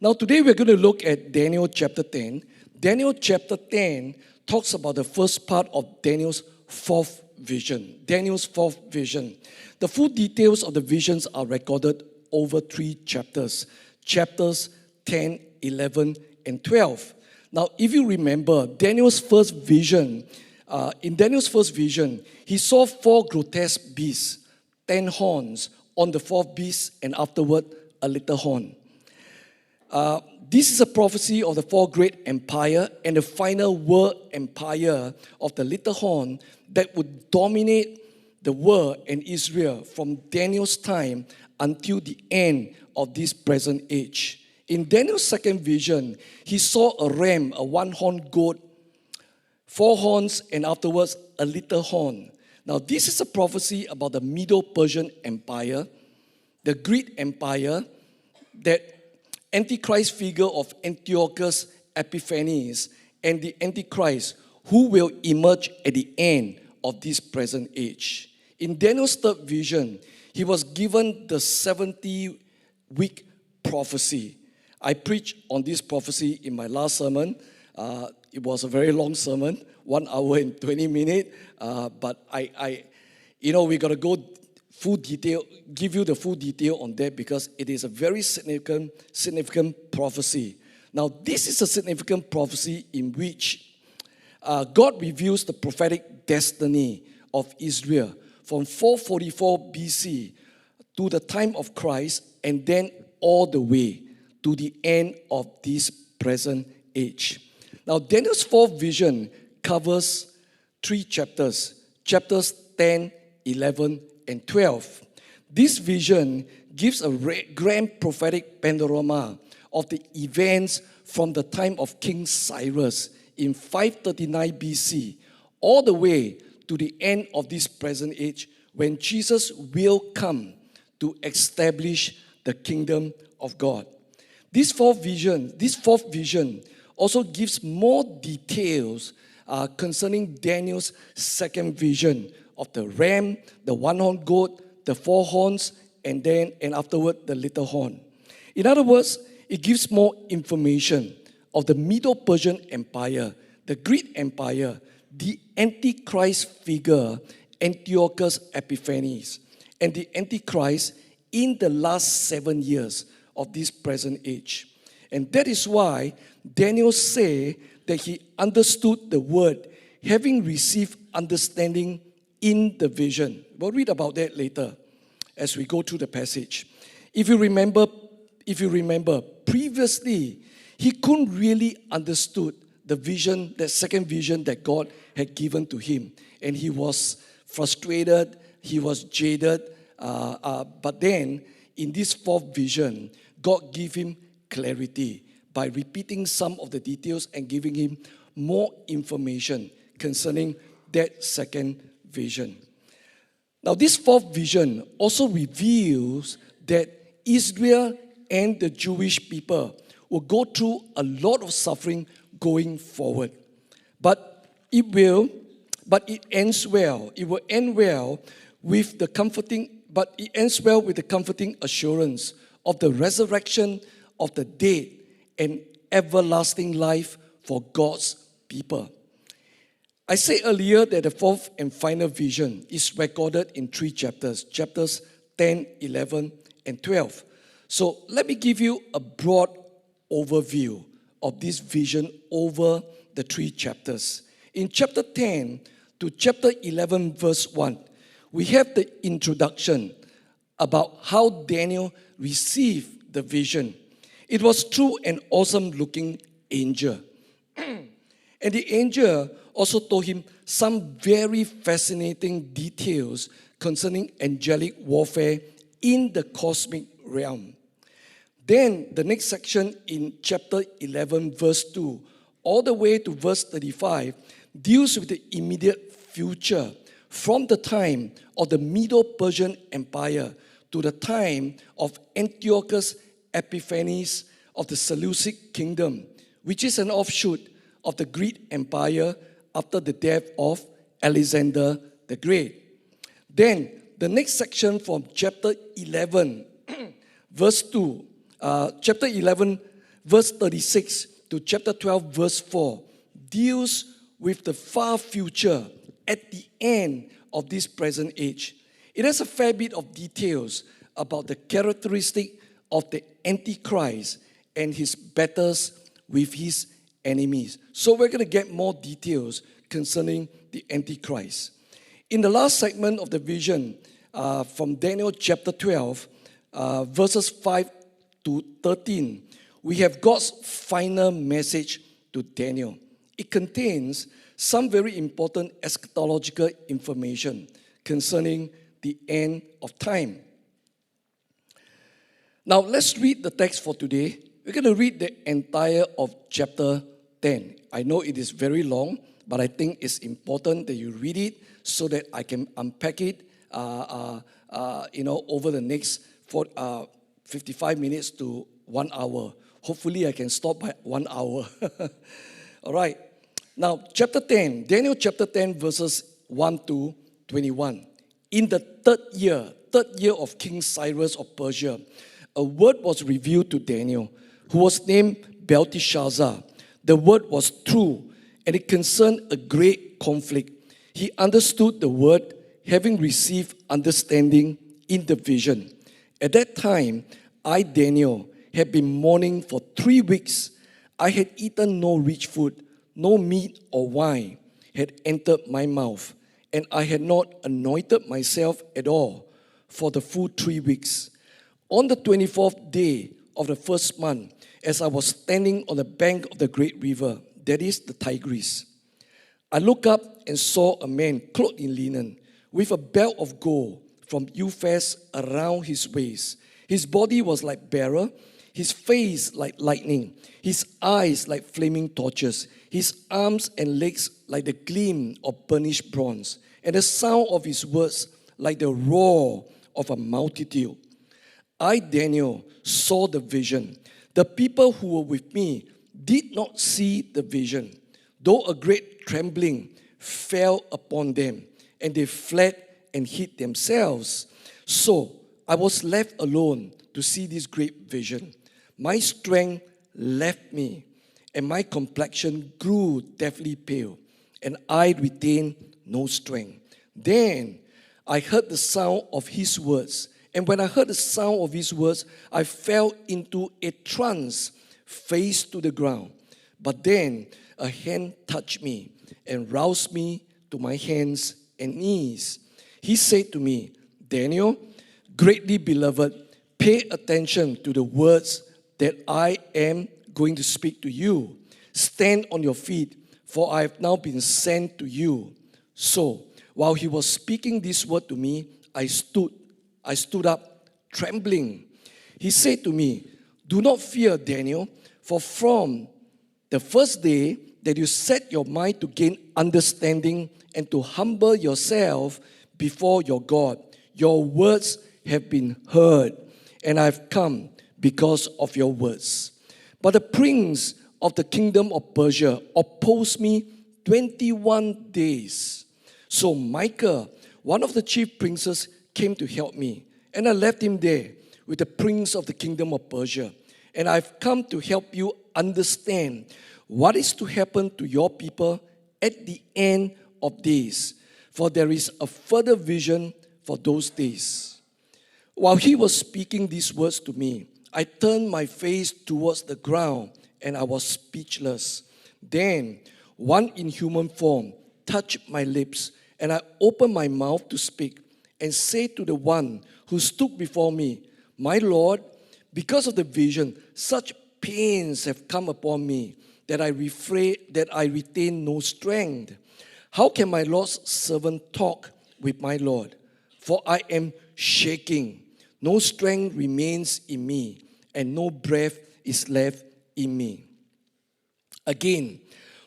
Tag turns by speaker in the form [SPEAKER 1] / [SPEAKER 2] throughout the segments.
[SPEAKER 1] Now today we're going to look at Daniel chapter 10. Daniel chapter 10 talks about the first part of Daniel's fourth vision. Daniel's fourth vision. The full details of the visions are recorded over 3 chapters. Chapters 10, 11, and 12. Now, if you remember, Daniel's first vision, he saw 4 grotesque beasts, 10 horns on the 4th beast, and afterward, a little horn. This is a prophecy of the 4 great empire and the final world empire of the little horn that would dominate the world and Israel from Daniel's time until the end of this present age. In Daniel's second vision, he saw a ram, a 1-horned goat, 4 horns, and afterwards a little horn. Now, this is a prophecy about the Medo-Persian Empire, the Greek Empire, that Antichrist figure of Antiochus Epiphanes, and the Antichrist who will emerge at the end of this present age. In Daniel's third vision, he was given the 70-week prophecy. I preached on this prophecy in my last sermon. It was a very long sermon, 1 hour and 20 minutes. But we got to go full detail, give you the full detail on that because it is a very significant prophecy. Now, this is a significant prophecy in which God reveals the prophetic destiny of Israel from 444 BC to the time of Christ and then all the way to the end of this present age. Now, Daniel's fourth vision covers 3 chapters, chapters 10, 11, and 12. This vision gives a grand prophetic panorama of the events from the time of King Cyrus in 539 BC all the way to the end of this present age when Jesus will come to establish the kingdom of God. This fourth vision also gives more details concerning Daniel's second vision of the ram, the 1-horned goat, the 4 horns, and afterward the little horn. In other words, it gives more information of the Medo-Persian Empire, the Greek Empire, the Antichrist figure, Antiochus Epiphanes, and the Antichrist in the last 7 years of this present age. And that is why Daniel said that he understood the word, having received understanding in the vision. We'll read about that later as we go through the passage. If you remember, previously, he couldn't really understood the vision, the second vision that God had given to him. And he was frustrated, he was jaded, but then in this fourth vision, God gave him clarity by repeating some of the details and giving him more information concerning that second vision. Now, this fourth vision also reveals that Israel and the Jewish people will go through a lot of suffering going forward. But it ends well. It will end well with the comforting assurance of the resurrection of the dead and everlasting life for God's people. I said earlier that the fourth and final vision is recorded in 3 chapters, chapters 10, 11, and 12. So let me give you a broad overview of this vision over the 3 chapters. In chapter 10 to chapter 11, verse 1, we have the introduction about how Daniel received the vision. It was through an awesome-looking angel. And the angel also told him some very fascinating details concerning angelic warfare in the cosmic realm. Then the next section in chapter 11, verse 2, all the way to verse 35, deals with the immediate future from the time of the Medo-Persian Empire to the time of Antiochus Epiphanes of the Seleucid kingdom, which is an offshoot of the Greek Empire after the death of Alexander the Great. Then the next section from chapter 11, verse 2, chapter 11, verse 36 to chapter 12, verse 4, deals with the far future at the end of this present age. It has a fair bit of details about the characteristic of the Antichrist and his battles with his enemies. So we're going to get more details concerning the Antichrist. In the last segment of the vision, from Daniel chapter 12, verses 5 to 13, we have God's final message to Daniel. It contains some very important eschatological information concerning the end of time. Now let's read the text for today. We're going to read the entire of chapter 10. I know it is very long, but I think it's important that you read it so that I can unpack it over the next 55 minutes to 1 hour. Hopefully I can stop by 1 hour. All right. Now, chapter 10, Daniel chapter 10, verses 1 to 21. In the third year of King Cyrus of Persia, a word was revealed to Daniel, who was named Belteshazzar. The word was true, and it concerned a great conflict. He understood the word, having received understanding in the vision. At that time, I, Daniel, had been mourning for 3 weeks. I had eaten no rich food, no meat or wine had entered my mouth, and I had not anointed myself at all for the full 3 weeks. On the 24th day of the first month, as I was standing on the bank of the great river, that is the Tigris, I looked up and saw a man clothed in linen, with a belt of gold from Euphrates around his waist. His body was like beryl, his face like lightning, his eyes like flaming torches, his arms and legs like the gleam of burnished bronze, and the sound of his words like the roar of a multitude. I, Daniel, saw the vision. The people who were with me did not see the vision, though a great trembling fell upon them, and they fled and hid themselves. So I was left alone to see this great vision. My strength left me, and my complexion grew deathly pale, and I retained no strength. Then I heard the sound of his words, and when I heard the sound of his words, I fell into a trance, face to the ground. But then a hand touched me and roused me to my hands and knees. He said to me, Daniel, greatly beloved, pay attention to the words that I am going to speak to you. Stand on your feet, for I have now been sent to you. So, while he was speaking this word to me, I stood up, trembling. He said to me, do not fear, Daniel, for from the first day that you set your mind to gain understanding and to humble yourself before your God, your words have been heard, and I have come because of your words. But the prince of the kingdom of Persia opposed me 21 days. So Michael, one of the chief princes, came to help me, and I left him there with the prince of the kingdom of Persia. And I've come to help you understand what is to happen to your people at the end of days, for there is a further vision for those days. While he was speaking these words to me, I turned my face towards the ground, and I was speechless. Then one in human form touched my lips, and I opened my mouth to speak and say to the one who stood before me, my Lord, because of the vision, such pains have come upon me that I retain no strength. How can my Lord's servant talk with my Lord? For I am shaking. No strength remains in me, and no breath is left in me. Again,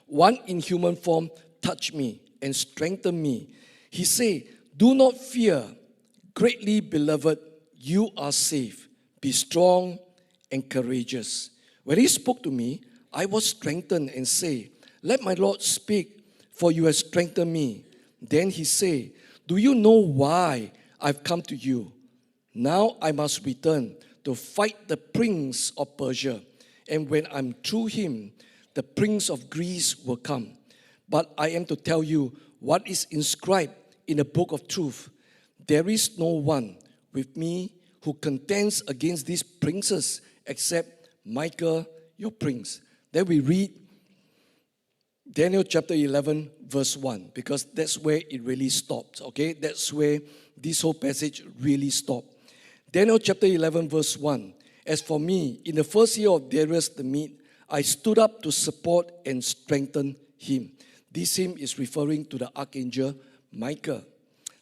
[SPEAKER 1] one in human form touched me and strengthened me. He said, do not fear, greatly beloved, you are safe. Be strong and courageous. When he spoke to me, I was strengthened and said, let my Lord speak, for you have strengthened me. Then he said, do you know why I've come to you? Now I must return to fight the prince of Persia, and when I'm through him, the prince of Greece will come. But I am to tell you what is inscribed in the book of truth. There is no one with me who contends against these princes except Michael, your prince. Then we read Daniel chapter 11, verse 1, because that's where it really stopped, okay? That's where this whole passage really stopped. Daniel chapter 11, verse 1. As for me, in the first year of Darius the Mede, I stood up to support and strengthen him. This hymn is referring to the archangel Michael.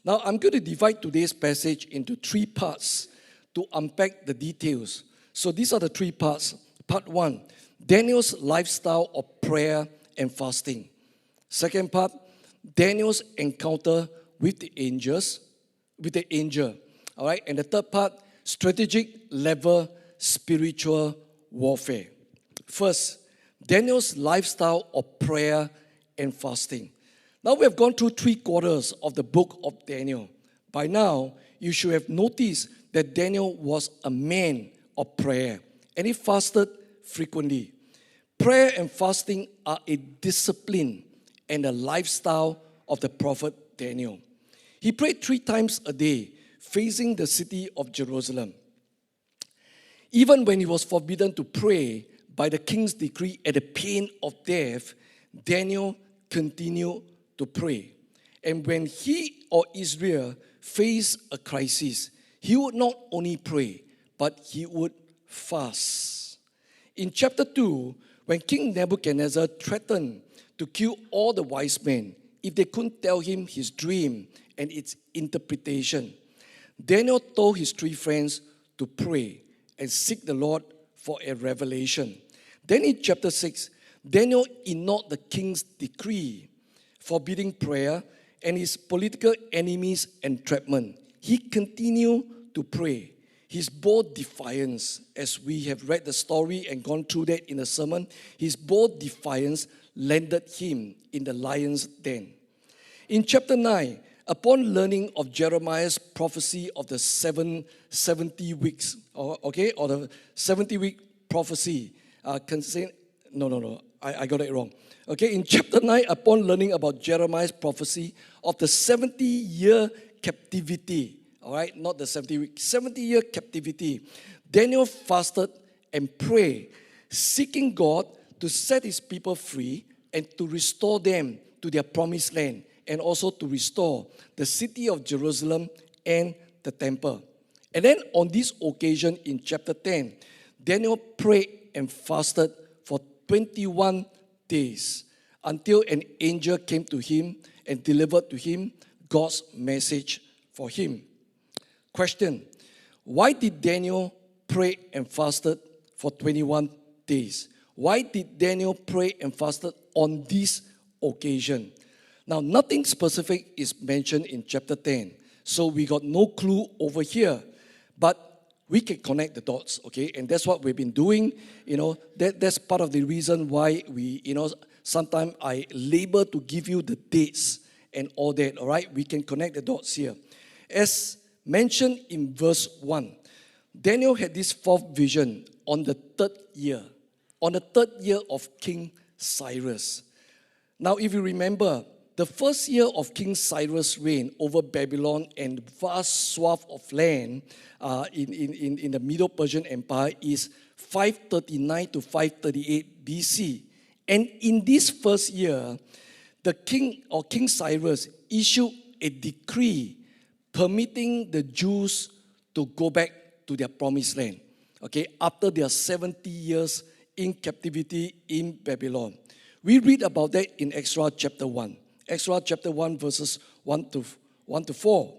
[SPEAKER 1] Now, I'm going to divide today's passage into 3 parts to unpack the details. So these are the 3 parts. Part 1, Daniel's lifestyle of prayer and fasting. Second part, Daniel's encounter with the angel. All right, and the third part, strategic level spiritual warfare. First, Daniel's lifestyle of prayer and fasting. Now we have gone through 3 quarters of the book of Daniel. By now, you should have noticed that Daniel was a man of prayer and he fasted frequently. Prayer and fasting are a discipline and a lifestyle of the prophet Daniel. He prayed 3 times a day, facing the city of Jerusalem. Even when he was forbidden to pray by the king's decree at the pain of death, Daniel continued to pray. And when he or Israel faced a crisis, he would not only pray, but he would fast. In chapter 2, when King Nebuchadnezzar threatened to kill all the wise men if they couldn't tell him his dream and its interpretation, Daniel told his 3 friends to pray and seek the Lord for a revelation. Then in chapter 6, Daniel ignored the king's decree forbidding prayer and his political enemies' entrapment. He continued to pray. His bold defiance, as we have read the story and gone through that in the sermon, his bold defiance landed him in the lion's den. In chapter 9, upon learning of Jeremiah's prophecy of the 70 weeks, or the 70-week prophecy, I got it wrong. Okay, in chapter 9, upon learning about Jeremiah's prophecy of the 70-year captivity, all right, not the 70-week, 70-year captivity, Daniel fasted and prayed, seeking God to set his people free and to restore them to their promised land, and also to restore the city of Jerusalem and the temple. And then on this occasion in chapter 10, Daniel prayed and fasted for 21 days until an angel came to him and delivered to him God's message for him. Question: why did Daniel pray and fasted for 21 days? Why did Daniel pray and fasted on this occasion? Now, nothing specific is mentioned in chapter 10, so we got no clue over here, but we can connect the dots, okay? And that's what we've been doing. That's part of the reason why we, sometimes I labor to give you the dates and all that, all right? We can connect the dots here. As mentioned in verse 1, Daniel had this 4th vision on the 3rd year of King Cyrus. Now, if you remember, the first year of King Cyrus' reign over Babylon and vast swath of land in the Middle Persian Empire is 539 to 538 BC. And in this first year, the king or King Cyrus issued a decree permitting the Jews to go back to their promised land, okay, after their 70 years in captivity in Babylon. We read about that in Exodus chapter 1. Exodus chapter 1 verses 1 to 4.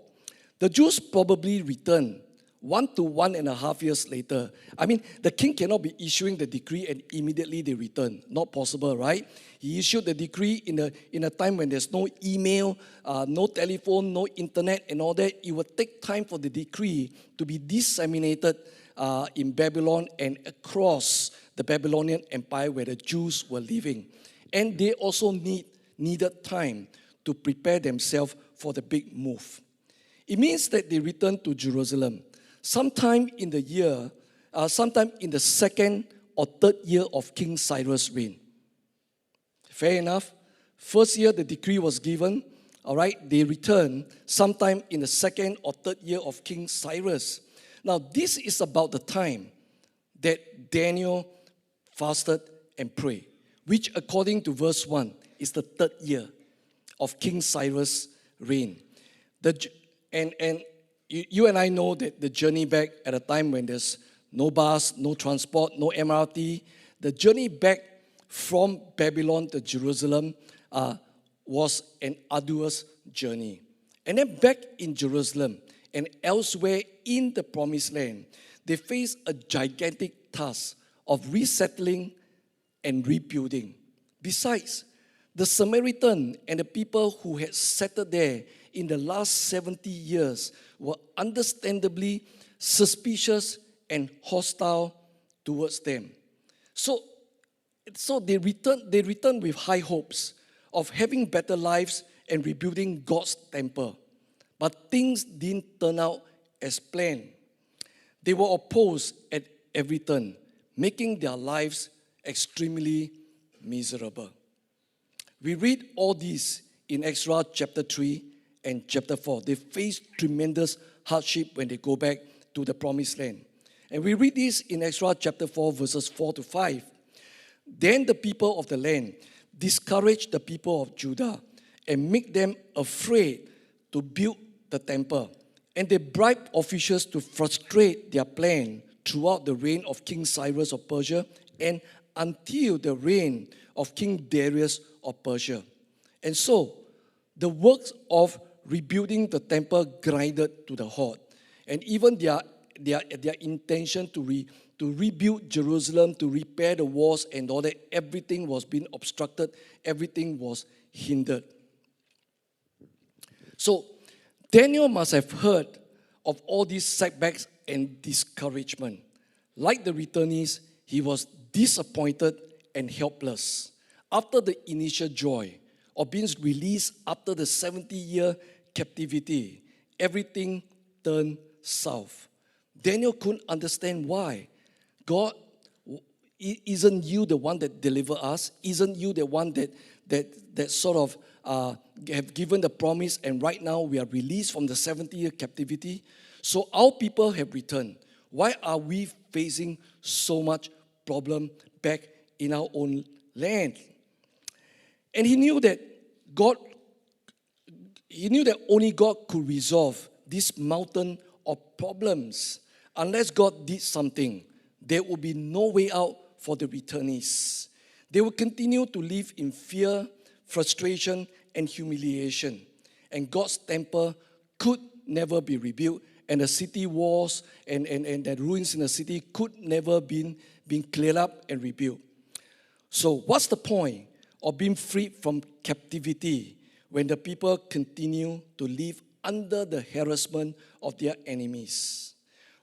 [SPEAKER 1] The Jews probably returned 1 to 1.5 years later. I mean, the king cannot be issuing the decree and immediately they return. Not possible, right? He issued the decree in a time when there's no email, no telephone, no internet and all that. It would take time for the decree to be disseminated in Babylon and across the Babylonian Empire where the Jews were living. And they also needed time to prepare themselves for the big move. It means that they returned to Jerusalem sometime in the 2nd or third year of King Cyrus' reign. Fair enough. First year the decree was given. All right, they returned sometime in the second or third year of King Cyrus. Now, this is about the time that Daniel fasted and prayed, which according to verse 1 is the third year of King Cyrus' reign. You and I know that the journey back at a time when there's no bus, no transport, no MRT, the journey back from Babylon to Jerusalem was an arduous journey. And then back in Jerusalem and elsewhere in the Promised Land, they faced a gigantic task of resettling and rebuilding. Besides, the Samaritan and the people who had settled there in the last 70 years were understandably suspicious and hostile towards them. So they returned with high hopes of having better lives and rebuilding God's temple. But things didn't turn out as planned. They were opposed at every turn, making their lives extremely miserable. We read all this in Exodus chapter 3 and chapter 4. They faced tremendous hardship when they go back to the Promised Land. And we read this in Exodus chapter 4, verses 4 to 5. Then the people of the land discouraged the people of Judah and make them afraid to build the temple. And they bribed officials to frustrate their plan throughout the reign of King Cyrus of Persia and until the reign of King Darius of Persia. And so, the works of rebuilding the temple grinded to the halt. And even their intention to rebuild Jerusalem, to repair the walls and all that, everything was being obstructed, everything was hindered. So, Daniel must have heard of all these setbacks and discouragement. Like the returnees, he was disappointed and helpless. After the initial joy of being released after the 70-year captivity, everything turned south. Daniel couldn't understand why. God, isn't you the one that delivered us? Isn't you the one that sort of have given the promise, and right now we are released from the 70-year captivity? So our people have returned. Why are we facing so much problem back in our own land? And he knew that only God could resolve this mountain of problems. Unless God did something, there will be no way out for the returnees. They will continue to live in fear, frustration, and humiliation. And God's temple could never be rebuilt, and the city walls and the ruins in the city could never been cleared up and rebuilt. So what's the point of being freed from captivity when the people continue to live under the harassment of their enemies?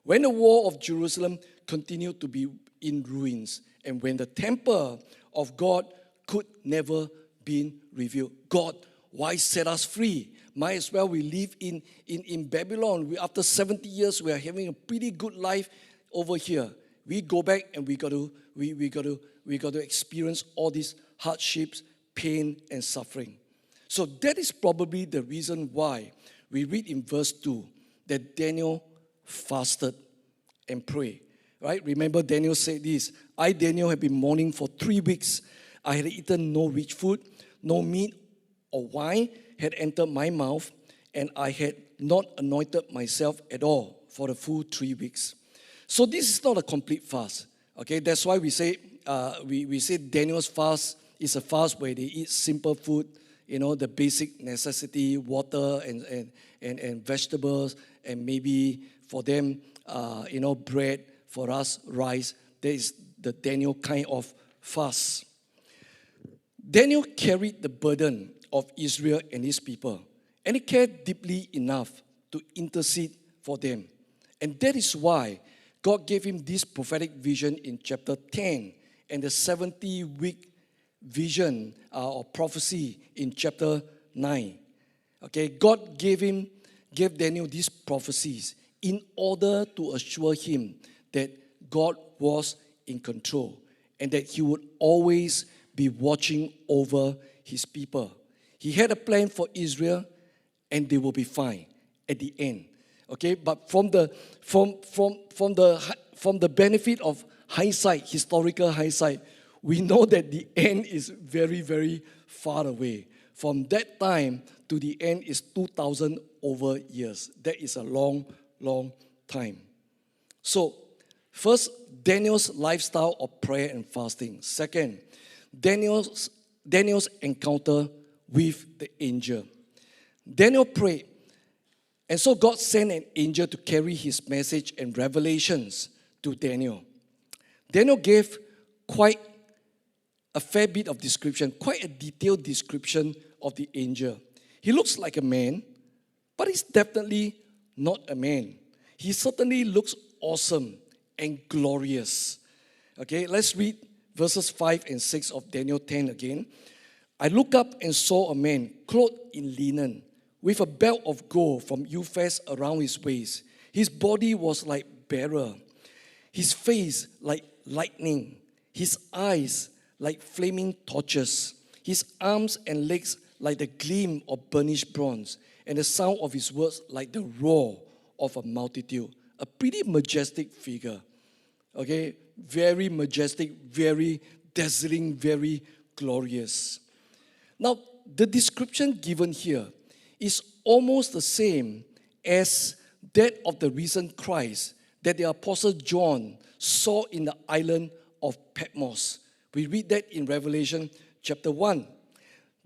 [SPEAKER 1] When the wall of Jerusalem continued to be in ruins, and when the temple of God could never be revealed. God, why set us free? Might as well we live in Babylon. After 70 years, we are having a pretty good life over here. We go back and we got to experience all these hardships, pain, and suffering. So that is probably the reason why we read in verse 2 that Daniel fasted and prayed. Right? Remember, Daniel said this: I, Daniel, have been mourning for 3 weeks. I had eaten no rich food, no meat or wine had entered my mouth, and I had not anointed myself at all for the full 3 weeks. So this is not a complete fast. Okay, that's why we say Daniel's fast is a fast where they eat simple food, the basic necessity, water and vegetables, and maybe for them, bread. For us, rice. That is the Daniel kind of fast. Daniel carried the burden of Israel and his people, and he cared deeply enough to intercede for them. And that is why God gave him this prophetic vision in chapter 10 and the 70-week vision or prophecy in chapter 9. Okay, God gave Daniel these prophecies in order to assure him that God was in control and that he would always be watching over his people. He had a plan for Israel, and they will be fine at the end. Okay, but from the benefit of hindsight, historical hindsight, we know that the end is very, very far away. From that time to the end is 2,000 over years. That is a long, long time. So, first, Daniel's lifestyle of prayer and fasting. Second, Daniel's encounter with the angel. Daniel prayed, and so God sent an angel to carry his message and revelations to Daniel. Daniel gave quite a fair bit of description, quite a detailed description of the angel. He looks like a man, but he's definitely not a man. He certainly looks awesome and glorious. Okay, let's read verses 5 and 6 of Daniel 10 again. I looked up and saw a man clothed in linen, with a belt of gold from Euphrates around his waist. His body was like beryl, his face like lightning, his eyes like flaming torches, his arms and legs like the gleam of burnished bronze, and the sound of his words like the roar of a multitude. A pretty majestic figure. Okay, very majestic, very dazzling, very glorious. Now, the description given here is almost the same as that of the risen Christ that the Apostle John saw in the island of Patmos. We read that in Revelation chapter 1.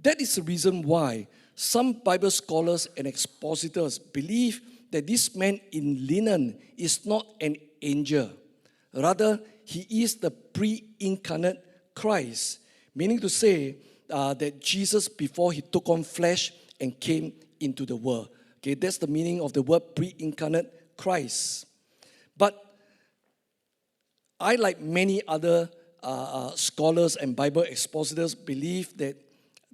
[SPEAKER 1] That is the reason why some Bible scholars and expositors believe that this man in linen is not an angel. Rather, he is the pre-incarnate Christ, meaning to say that Jesus, before he took on flesh and came into the world. Okay, that's the meaning of the word pre-incarnate Christ. But I, like many other scholars and Bible expositors, believe that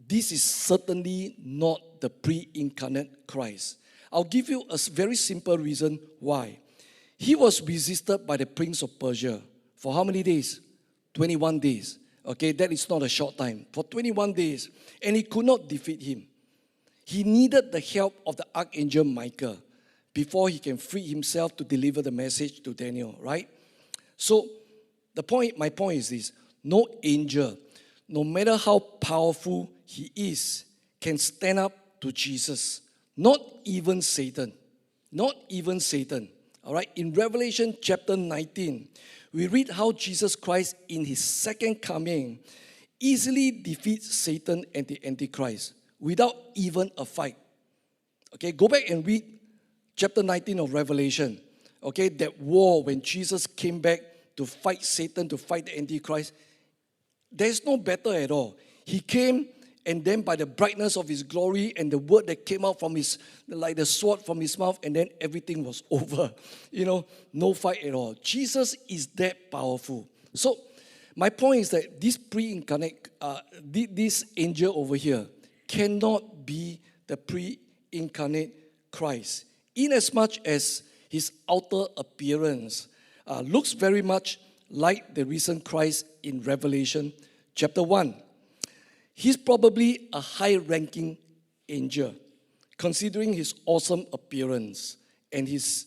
[SPEAKER 1] this is certainly not the pre-incarnate Christ. I'll give you a very simple reason why. He was resisted by the prince of Persia for how many days? 21 days. Okay, that is not a short time. For 21 days. And he could not defeat him. He needed the help of the archangel Michael before he can free himself to deliver the message to Daniel, right? So, my point is this. No angel, no matter how powerful he is, can stand up to Jesus. Not even Satan. Not even Satan. All right, in Revelation chapter 19, we read how Jesus Christ in his second coming easily defeats Satan and the Antichrist without even a fight. Okay, go back and read chapter 19 of Revelation. Okay, that war when Jesus came back to fight Satan, to fight the Antichrist. There's no battle at all. He came, and then by the brightness of his glory and the word that came out from his, like the sword from his mouth, and then everything was over. No fight at all. Jesus is that powerful. So, my point is that this pre-incarnate, this angel over here cannot be the pre-incarnate Christ, inasmuch as his outer appearance looks very much like the risen Christ in Revelation chapter 1. He's probably a high-ranking angel, considering his awesome appearance and his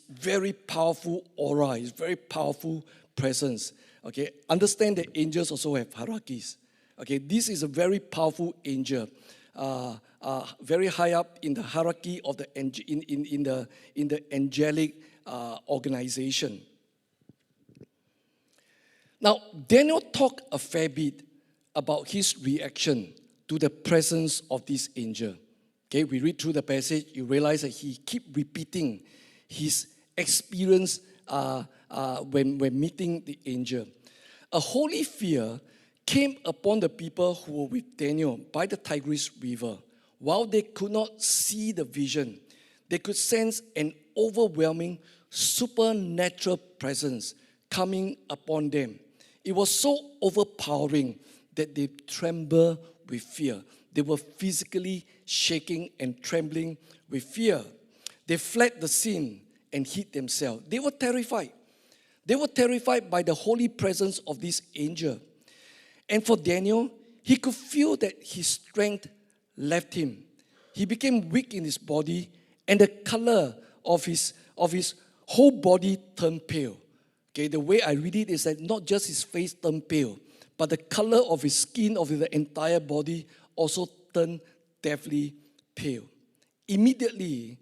[SPEAKER 1] very powerful aura, his very powerful presence. Okay, understand that angels also have hierarchies. Okay, this is a very powerful angel, very high up in the hierarchy of the in the angelic organization. Now, Daniel talked a fair bit about his reaction to the presence of this angel. Okay, we read through the passage, you realize that he keep repeating his experience when meeting the angel. A holy fear came upon the people who were with Daniel by the Tigris River. While they could not see the vision, they could sense an overwhelming supernatural presence coming upon them. It was so overpowering that they trembled with fear. They were physically shaking and trembling with fear. They fled the scene and hid themselves. They were terrified. They were terrified by the holy presence of this angel. And for Daniel, he could feel that his strength left him. He became weak in his body, and the color of his whole body turned pale. Okay, the way I read it is that not just his face turned pale, but the color of his skin, of the entire body, also turned deathly pale. Immediately,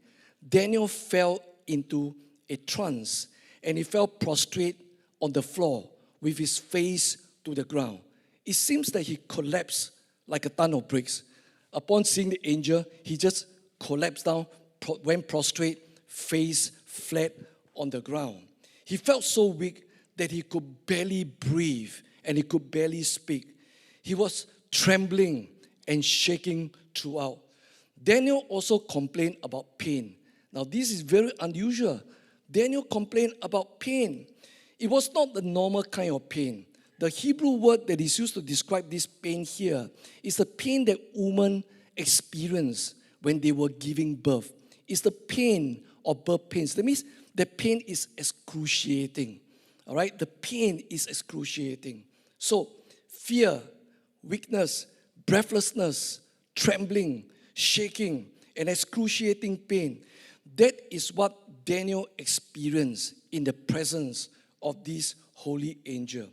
[SPEAKER 1] Daniel fell into a trance, and he fell prostrate on the floor with his face to the ground. It seems that he collapsed like a ton of bricks. Upon seeing the angel, he just collapsed down, went prostrate, face flat on the ground. He felt so weak that he could barely breathe and he could barely speak. He was trembling and shaking throughout. Daniel also complained about pain. Now, this is very unusual. Daniel complained about pain. It was not the normal kind of pain. The Hebrew word that is used to describe this pain here is the pain that women experience when they were giving birth. It's the pain of birth pains. That means the pain is excruciating. All right? The pain is excruciating. So, fear, weakness, breathlessness, trembling, shaking, and excruciating pain. That is what Daniel experienced in the presence of this holy angel.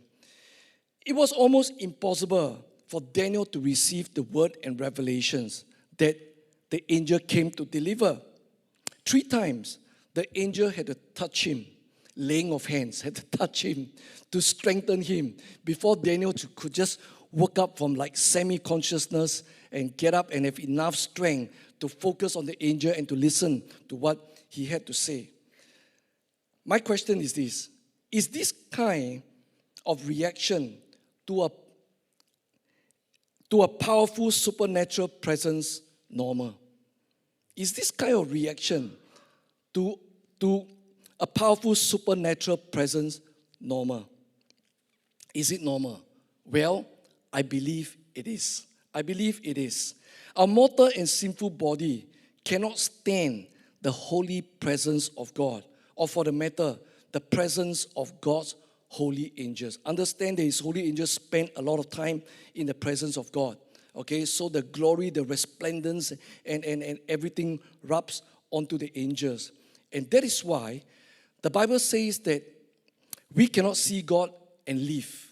[SPEAKER 1] It was almost impossible for Daniel to receive the word and revelations that the angel came to deliver. 3 times, the angel had to touch him, laying of hands, had to touch him to strengthen him before Daniel could just wake up from like semi-consciousness and get up and have enough strength to focus on the angel and to listen to what he had to say. My question is this: is this kind of reaction to a powerful supernatural presence normal? Is this kind of reaction to a powerful supernatural presence normal? Is it normal? Well, I believe it is. I believe it is. Our mortal and sinful body cannot stand the holy presence of God, or for the matter, the presence of God's holy angels. Understand that his holy angels spend a lot of time in the presence of God. Okay, so the glory, the resplendence, and everything rubs onto the angels. And that is why the Bible says that we cannot see God and live.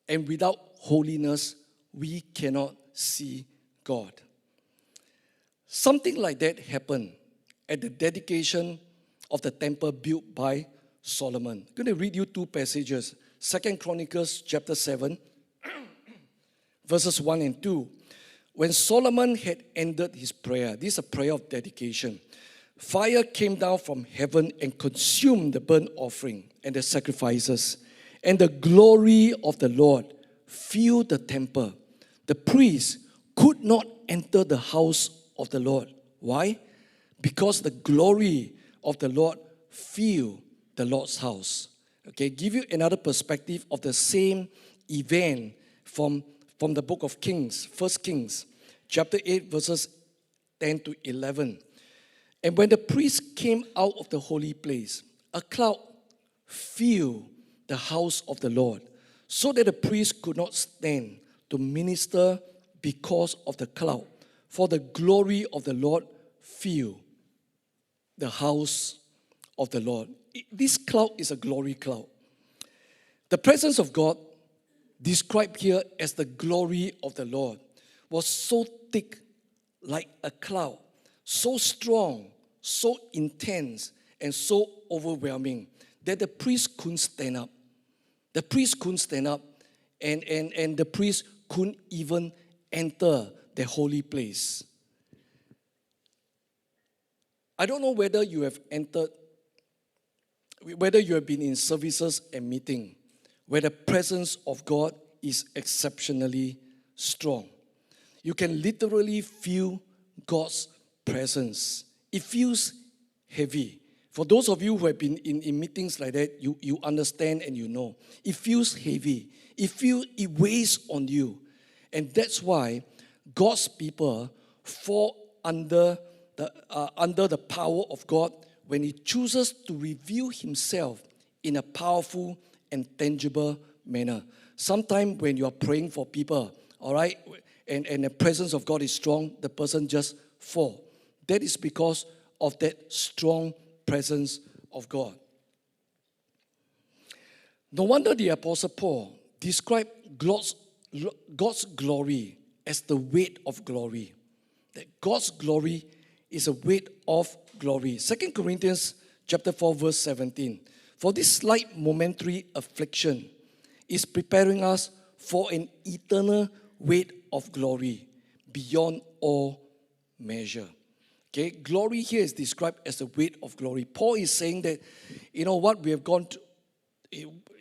[SPEAKER 1] And without holiness, we cannot see God. Something like that happened at the dedication of the temple built by Solomon. I'm going to read you 2 passages. 2 Chronicles chapter 7, verses 1 and 2. When Solomon had ended his prayer, this is a prayer of dedication, fire came down from heaven and consumed the burnt offering and the sacrifices. And the glory of the Lord filled the temple. The priests could not enter the house of the Lord. Why? Because the glory of the Lord filled the Lord's house. Okay, give you another perspective of the same event from the book of Kings, 1 Kings, chapter 8, verses 10 to 11. And when the priests came out of the holy place, a cloud filled the house of the Lord, so that the priests could not stand to minister because of the cloud. For the glory of the Lord filled the house of the Lord. This cloud is a glory cloud. The presence of God, described here as the glory of the Lord, was so thick like a cloud, so strong, so intense, and so overwhelming that the priest couldn't stand up. The priest couldn't stand up, and the priest couldn't even enter the holy place. I don't know whether you have been in services and meeting where the presence of God is exceptionally strong. You can literally feel God's presence. It feels heavy. For those of you who have been in meetings like that, you understand and you know. It feels heavy. It weighs on you. And that's why God's people fall under the power of God when He chooses to reveal Himself in a powerful and tangible manner. Sometimes when you are praying for people, all right, and the presence of God is strong, the person just fall. That is because of that strong presence of God. No wonder the Apostle Paul described God's glory as the weight of glory. That God's glory is a weight of glory. 2 Corinthians chapter 4, verse 17. For this slight momentary affliction is preparing us for an eternal weight of glory beyond all measure. Okay, glory here is described as the weight of glory. Paul is saying that, you know what, we have gone to,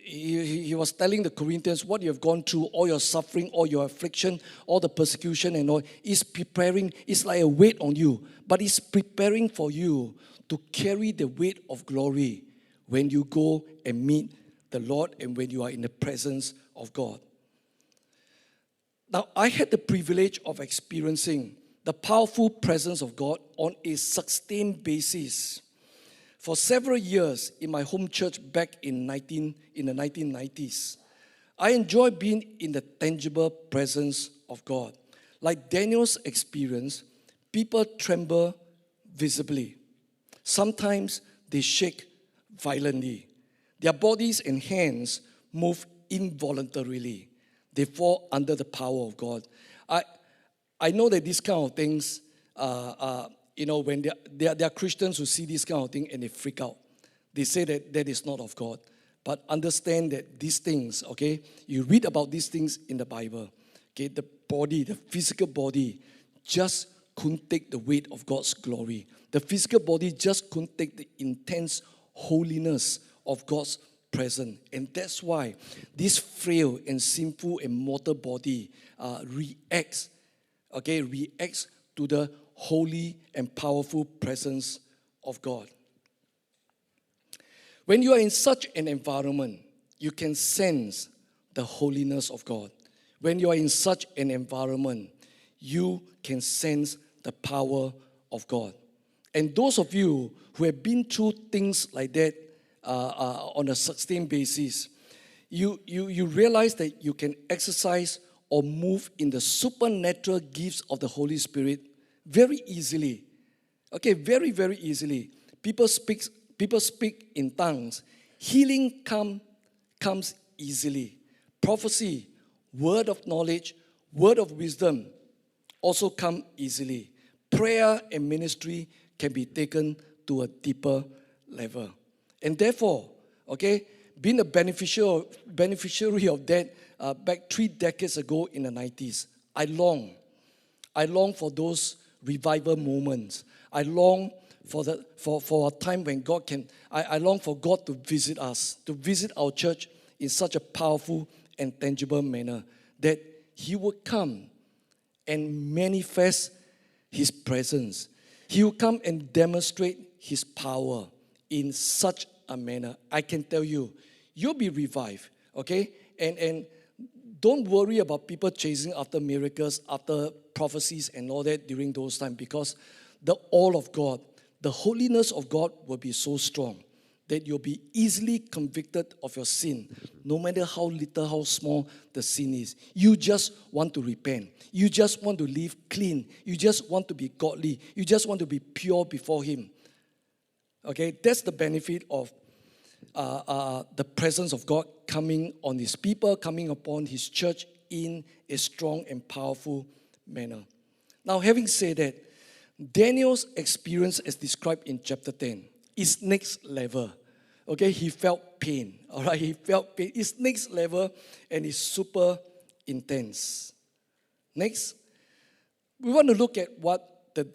[SPEAKER 1] he was telling the Corinthians what you have gone through, all your suffering, all your affliction, all the persecution and all, is preparing, it's like a weight on you, but it's preparing for you to carry the weight of glory when you go and meet the Lord and when you are in the presence of God. Now, I had the privilege of experiencing the powerful presence of God on a sustained basis for several years in my home church back in the 1990s. I enjoy being in the tangible presence of God. Like Daniel's experience, people tremble visibly. Sometimes they shake violently. Their bodies and hands move involuntarily. They fall under the power of God. I know that these kind of things, when there are Christians who see this kind of thing and they freak out. They say that that is not of God. But understand that these things, okay, you read about these things in the Bible. Okay, the body, the physical body, just couldn't take the weight of God's glory. The physical body just couldn't take the intense holiness of God's presence. And that's why this frail and sinful and mortal body reacts to the holy and powerful presence of God. When you are in such an environment, you can sense the holiness of God. When you are in such an environment, you can sense the power of God. And those of you who have been through things like that on a sustained basis, you realize that you can exercise or move in the supernatural gifts of the Holy Spirit very easily. Okay, very, very easily. People speak in tongues. Healing comes easily. Prophecy, word of knowledge, word of wisdom also come easily. Prayer and ministry can be taken to a deeper level. And therefore, okay, being a beneficiary of that back 3 decades ago in the 90s, I long for those revival moments. I long for a time when God can, I long for God to visit us, to visit our church in such a powerful and tangible manner that He would come and manifest His presence. He will come and demonstrate His power in such a manner. I can tell you, you'll be revived, okay? And don't worry about people chasing after miracles, after prophecies and all that during those times, because the all of God, the holiness of God will be so strong that you'll be easily convicted of your sin, no matter how little, how small the sin is. You just want to repent. You just want to live clean. You just want to be godly. You just want to be pure before Him. Okay, that's the benefit of the presence of God coming on His people, coming upon His church in a strong and powerful manner. Now, having said that, Daniel's experience as described in chapter 10 is next level. Okay, he felt pain. All right, he felt pain. It's next level and it's super intense. Next, we want to look at what the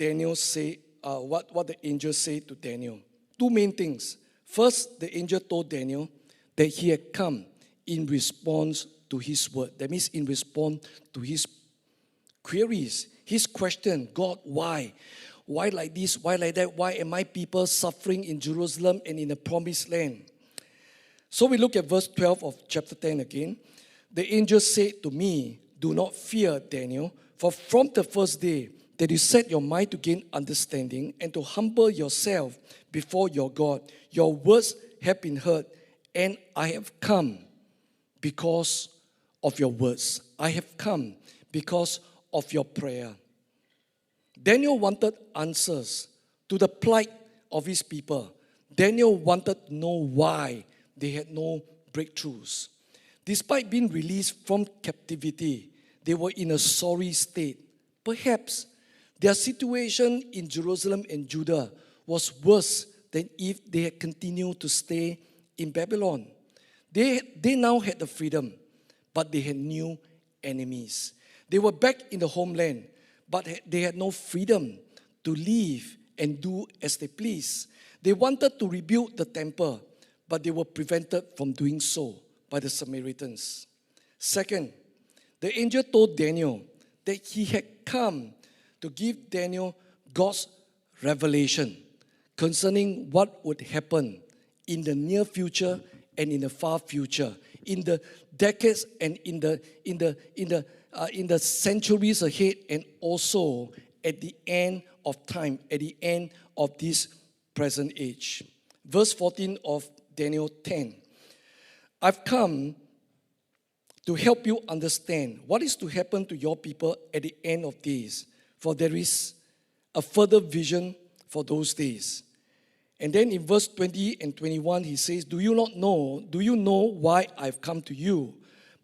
[SPEAKER 1] angels say to Daniel. 2 main things. First, the angel told Daniel that he had come in response to his word. That means in response to his queries, his question, God, why? Why like this? Why like that? Why am I people suffering in Jerusalem and in the promised land? So we look at verse 12 of chapter 10 again. The angel said to me, do not fear, Daniel, for from the first day that you set your mind to gain understanding and to humble yourself before your God, your words have been heard, and I have come because of your words. I have come because of your prayer. Daniel wanted answers to the plight of his people. Daniel wanted to know why they had no breakthroughs. Despite being released from captivity, they were in a sorry state. Perhaps their situation in Jerusalem and Judah was worse than if they had continued to stay in Babylon. They now had the freedom, but they had new enemies. They were back in the homeland, but they had no freedom to live and do as they please. They wanted to rebuild the temple, but they were prevented from doing so by the Samaritans. Second, the angel told Daniel that he had come to give Daniel God's revelation concerning what would happen in the near future and in the far future, in the decades and in the centuries ahead, and also at the end of time, at the end of this present age. Verse 14 of Daniel 10. I've come to help you understand what is to happen to your people at the end of days, for there is a further vision for those days. And then in verse 20 and 21, he says, do you know why I've come to you?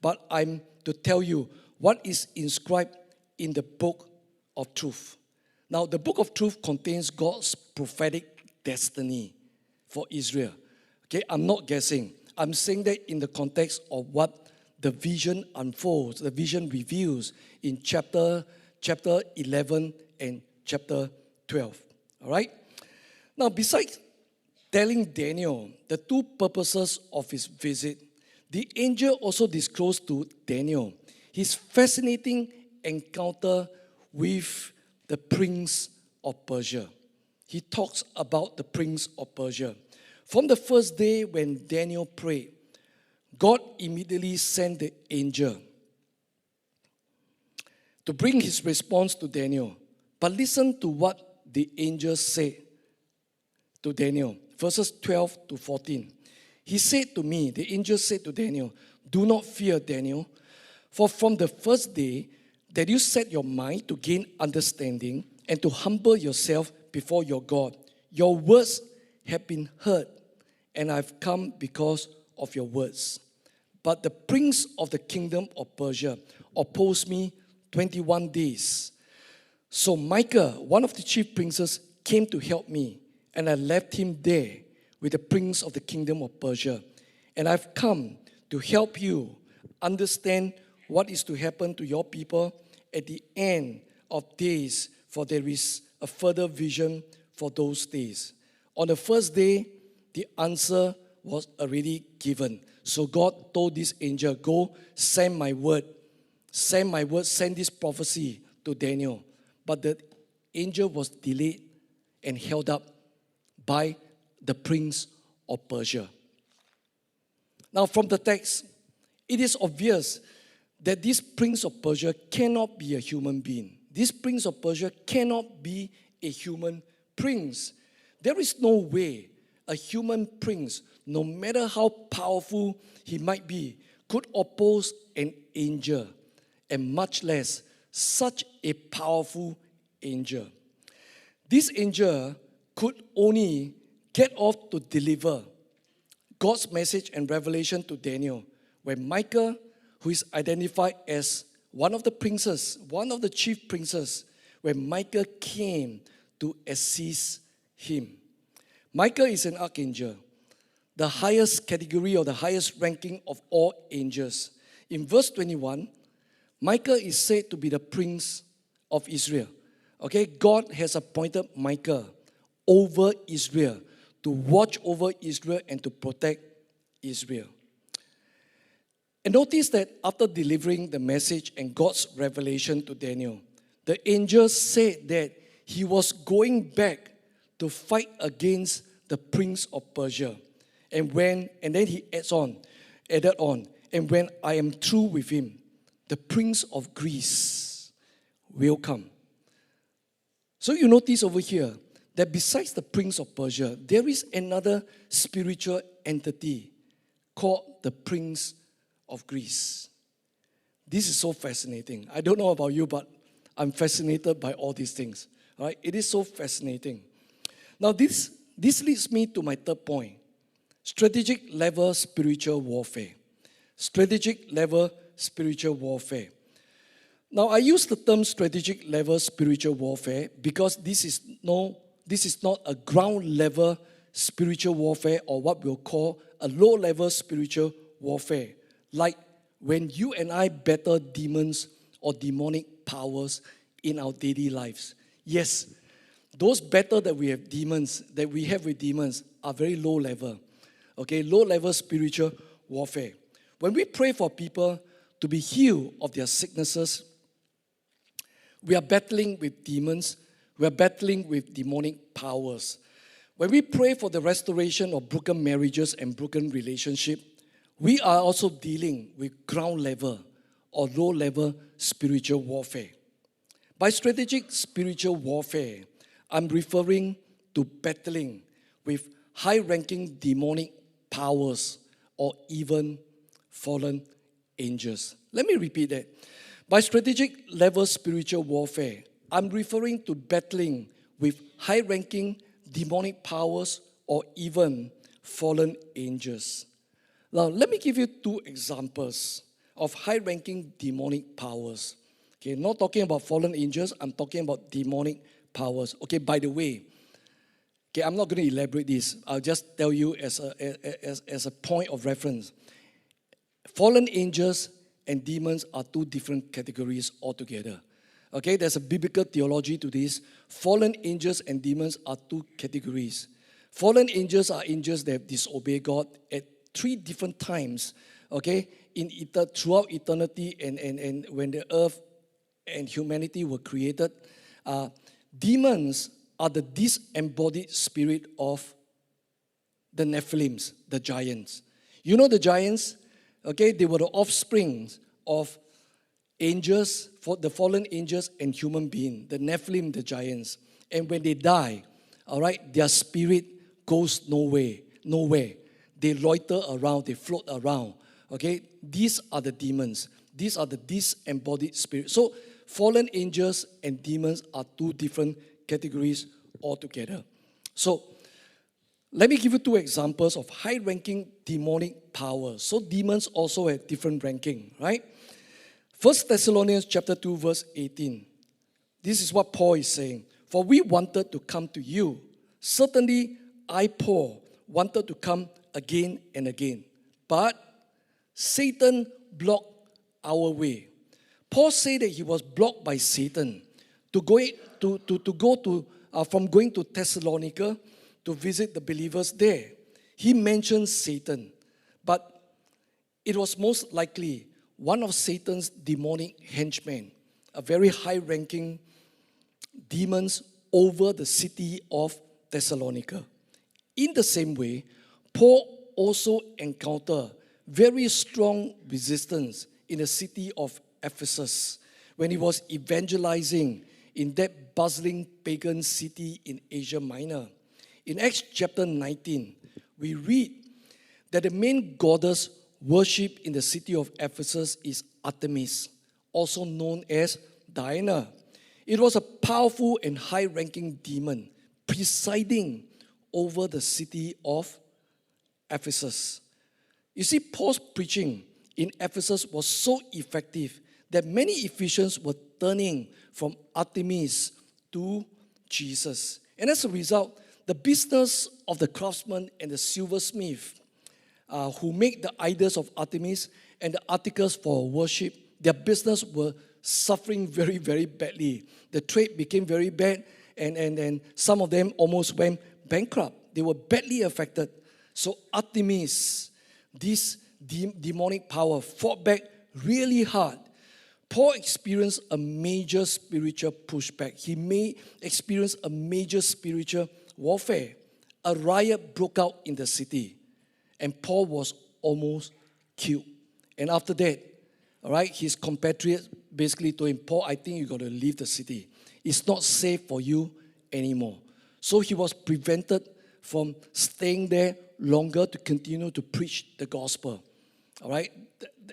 [SPEAKER 1] But I'm to tell you what is inscribed in the book of truth. Now, the book of truth contains God's prophetic destiny for Israel. Okay, I'm not guessing. I'm saying that in the context of what the vision unfolds, the vision reveals in chapter 11 and chapter 12. All right? Now, besides telling Daniel the two purposes of his visit, the angel also disclosed to Daniel his fascinating encounter with the prince of Persia. He talks about the prince of Persia. From the first day when Daniel prayed, God immediately sent the angel to bring his response to Daniel. But listen to what the angel said to Daniel. Verses 12 to 14. He said to me, the angel said to Daniel, do not fear, Daniel, for from the first day that you set your mind to gain understanding and to humble yourself before your God, your words have been heard, and I've come because of your words. But the prince of the kingdom of Persia opposed me 21 days. So Micah, one of the chief princes, came to help me, and I left him there with the prince of the kingdom of Persia. And I've come to help you understand what is to happen to your people at the end of days, for there is a further vision for those days. On the first day, the answer was already given. So God told this angel, go, send my word, send this prophecy to Daniel. But the angel was delayed and held up by the prince of Persia. Now from the text, it is obvious that this prince of Persia cannot be a human being. This prince of Persia cannot be a human prince. There is no way a human prince, no matter how powerful he might be, could oppose an angel, and much less such a powerful angel. This angel could only get off to deliver God's message and revelation to Daniel when Micah, who is identified as one of the princes, one of the chief princes, when Micah came to assist him. Micah is an archangel, the highest category or the highest ranking of all angels. In verse 21, Micah is said to be the prince of Israel. Okay, God has appointed Micah over Israel to watch over Israel and to protect Israel. And notice that after delivering the message and God's revelation to Daniel, the angel said that he was going back to fight against the prince of Persia. And then he added on, and when I am through with him, the prince of Greece will come. So you notice over here that besides the prince of Persia, there is another spiritual entity called the Prince of Greece. This is so fascinating. I don't know about you, but I'm fascinated by all these things. Right? It is so fascinating. Now, this leads me to my third point. Strategic level spiritual warfare. Strategic level spiritual warfare. Now, I use the term strategic level spiritual warfare because this is not a ground level spiritual warfare, or what we'll call a low level spiritual warfare. Like when you and I battle demons or demonic powers in our daily lives. Yes, those battles that we have with demons are very low level. Okay, low level spiritual warfare. When we pray for people to be healed of their sicknesses, we are battling with demons. We are battling with demonic powers. When we pray for the restoration of broken marriages and broken relationships, we are also dealing with ground level or low level spiritual warfare. By strategic spiritual warfare, I'm referring to battling with high-ranking demonic powers or even fallen angels. Let me repeat that. By strategic level spiritual warfare, I'm referring to battling with high-ranking demonic powers or even fallen angels. Now, let me give you two examples of high-ranking demonic powers. Okay, not talking about fallen angels, I'm talking about demonic powers. Okay, by the way, okay, I'm not going to elaborate this. I'll just tell you as a point of reference. Fallen angels and demons are two different categories altogether. Okay, there's a biblical theology to this. Fallen angels and demons are two categories. Fallen angels are angels that have disobeyed God at three different times. Okay, throughout eternity and when the earth and humanity were created. Demons are the disembodied spirit of the Nephilims, the giants. You know the giants? Okay, they were the offspring of angels, for the fallen angels and human beings, the Nephilim, the giants. And when they die, all right, their spirit goes nowhere. They loiter around, they float around. Okay, these are the demons. These are the disembodied spirits. So, fallen angels and demons are two different categories altogether. So, let me give you two examples of high-ranking demonic powers. So, demons also have different ranking, right? 1 Thessalonians chapter 2, verse 18. This is what Paul is saying. For we wanted to come to you. Certainly, I, Paul, wanted to come again and again. But Satan blocked our way. Paul said that he was blocked by Satan from going to Thessalonica to visit the believers there. He mentioned Satan, but it was most likely one of Satan's demonic henchmen, a very high-ranking demons over the city of Thessalonica. In the same way, Paul also encountered very strong resistance in the city of Ephesus when he was evangelizing in that bustling pagan city in Asia Minor. In Acts chapter 19, we read that the main goddess worshipped in the city of Ephesus is Artemis, also known as Diana. It was a powerful and high-ranking demon presiding over the city of Ephesus. You see, Paul's preaching in Ephesus was so effective that many Ephesians were turning from Artemis to Jesus. And as a result, the business of the craftsman and the silversmith who make the idols of Artemis and the articles for worship, their business were suffering very, very badly. The trade became very bad, and some of them almost went bankrupt. They were badly affected. So Artemis, this demonic power, fought back really hard. Paul experienced a major spiritual pushback. He may experience a major spiritual warfare. A riot broke out in the city, and Paul was almost killed. And after that, all right, his compatriots basically told him, Paul, I think you got to leave the city. It's not safe for you anymore. So he was prevented from staying there longer to continue to preach the gospel. All right?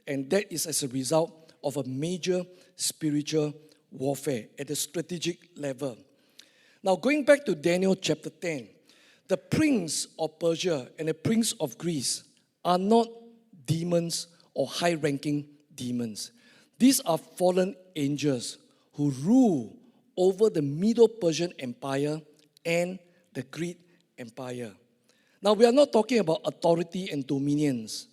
[SPEAKER 1] And that is as a result of a major spiritual warfare at a strategic level. Now, going back to Daniel chapter 10, the prince of Persia and the prince of Greece are not demons or high-ranking demons. These are fallen angels who rule over the Medo-Persian Empire and the Greek Empire. Now, we are not talking about authority and dominions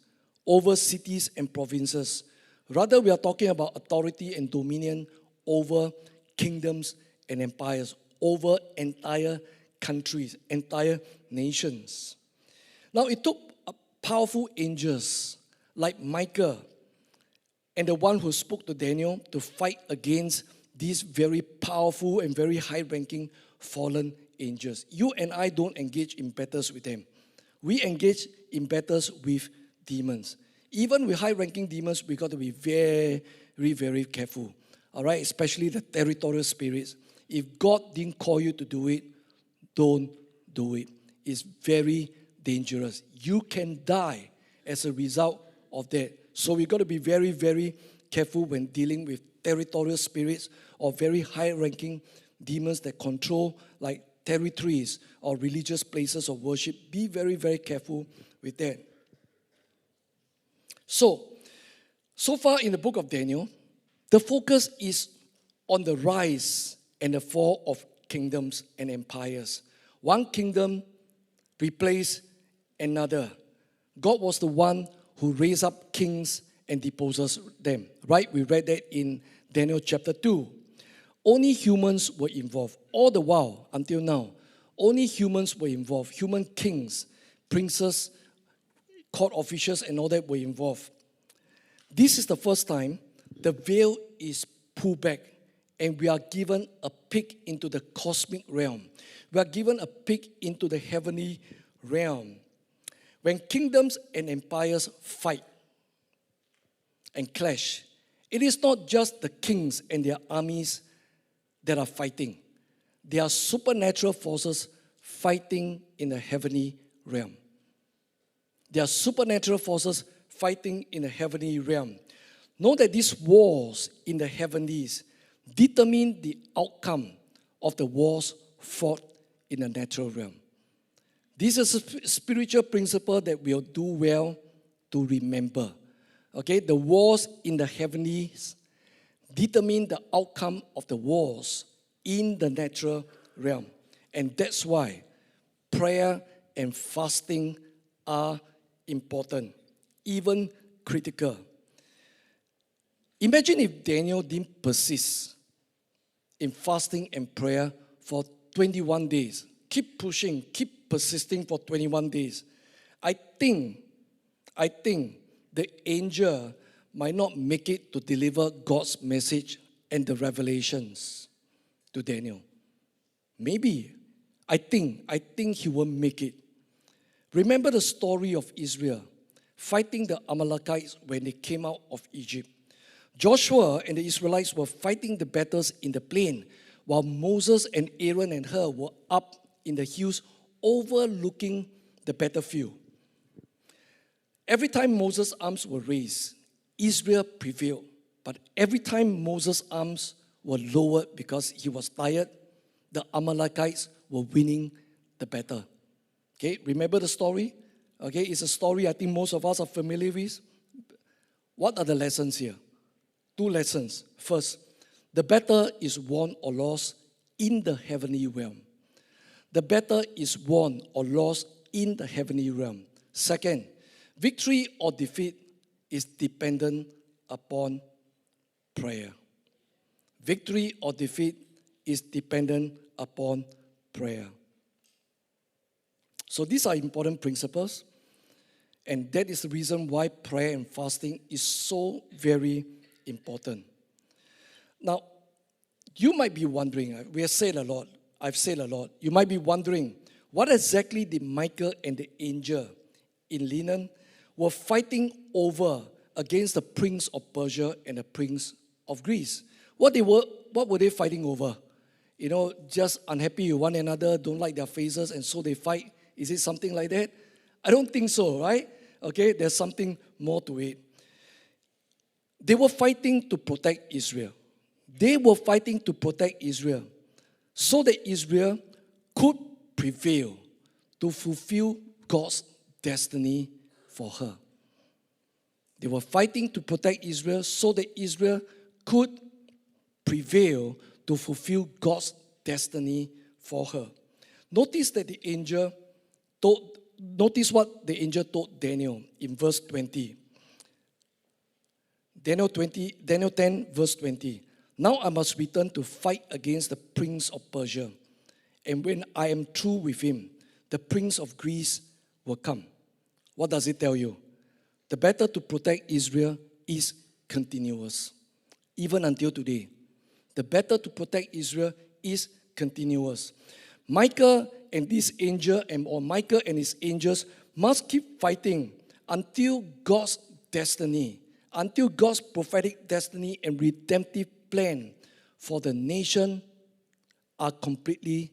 [SPEAKER 1] over cities and provinces. Rather, we are talking about authority and dominion over kingdoms and empires, over entire countries, entire nations. Now, it took powerful angels like Michael and the one who spoke to Daniel to fight against these very powerful and very high-ranking fallen angels. You and I don't engage in battles with them. We engage in battles with demons. Even with high-ranking demons, we got to be very, very careful. All right, especially the territorial spirits. If God didn't call you to do it, don't do it. It's very dangerous. You can die as a result of that. So we got to be very, very careful when dealing with territorial spirits or very high-ranking demons that control like territories or religious places of worship. Be very, very careful with that. So far in the book of Daniel, the focus is on the rise and the fall of kingdoms and empires. One kingdom replaced another. God was the one who raised up kings and deposes them. Right? We read that in Daniel chapter 2. Only humans were involved. All the while, until now, only humans were involved. Human kings, princes, court officials, and all that were involved. This is the first time the veil is pulled back and we are given a peek into the cosmic realm. We are given a peek into the heavenly realm. When kingdoms and empires fight and clash, it is not just the kings and their armies that are fighting. There are supernatural forces fighting in the heavenly realm. There are supernatural forces fighting in the heavenly realm. Know that these wars in the heavenlies determine the outcome of the wars fought in the natural realm. This is a spiritual principle that we'll do well to remember. Okay, the wars in the heavenlies determine the outcome of the wars in the natural realm. And that's why prayer and fasting are important, even critical. Imagine if Daniel didn't persist in fasting and prayer for 21 days. Keep pushing, keep persisting for 21 days. I think the angel might not make it to deliver God's message and the revelations to Daniel. Maybe. I think he won't make it. Remember the story of Israel fighting the Amalekites when they came out of Egypt. Joshua and the Israelites were fighting the battles in the plain, while Moses and Aaron and Hur were up in the hills overlooking the battlefield. Every time Moses' arms were raised, Israel prevailed. But every time Moses' arms were lowered because he was tired, the Amalekites were winning the battle. Okay, remember the story? Okay, it's a story I think most of us are familiar with. What are the lessons here? 2 lessons. First, the battle is won or lost in the heavenly realm. The battle is won or lost in the heavenly realm. Second, victory or defeat is dependent upon prayer. Victory or defeat is dependent upon prayer. So these are important principles, and that is the reason why prayer and fasting is so very important. Now, you might be wondering, we have said a lot, I've said a lot. You might be wondering, what exactly did Michael and the angel in linen were fighting over against the prince of Persia and the prince of Greece? What were they fighting over? You know, just unhappy with one another, don't like their faces, and so they fight Is it something like that? I don't think so, right? Okay, there's something more to it. They were fighting to protect Israel. They were fighting to protect Israel so that Israel could prevail to fulfill God's destiny for her. They were fighting to protect Israel so that Israel could prevail to fulfill God's destiny for her. Notice what the angel told Daniel in verse 20. Daniel 10, verse 20. Now I must return to fight against the prince of Persia. And when I am through with him, the prince of Greece will come. What does it tell you? The battle to protect Israel is continuous. Even until today. The battle to protect Israel is continuous. Michael and his angels must keep fighting until God's destiny, until God's prophetic destiny and redemptive plan for the nation are completely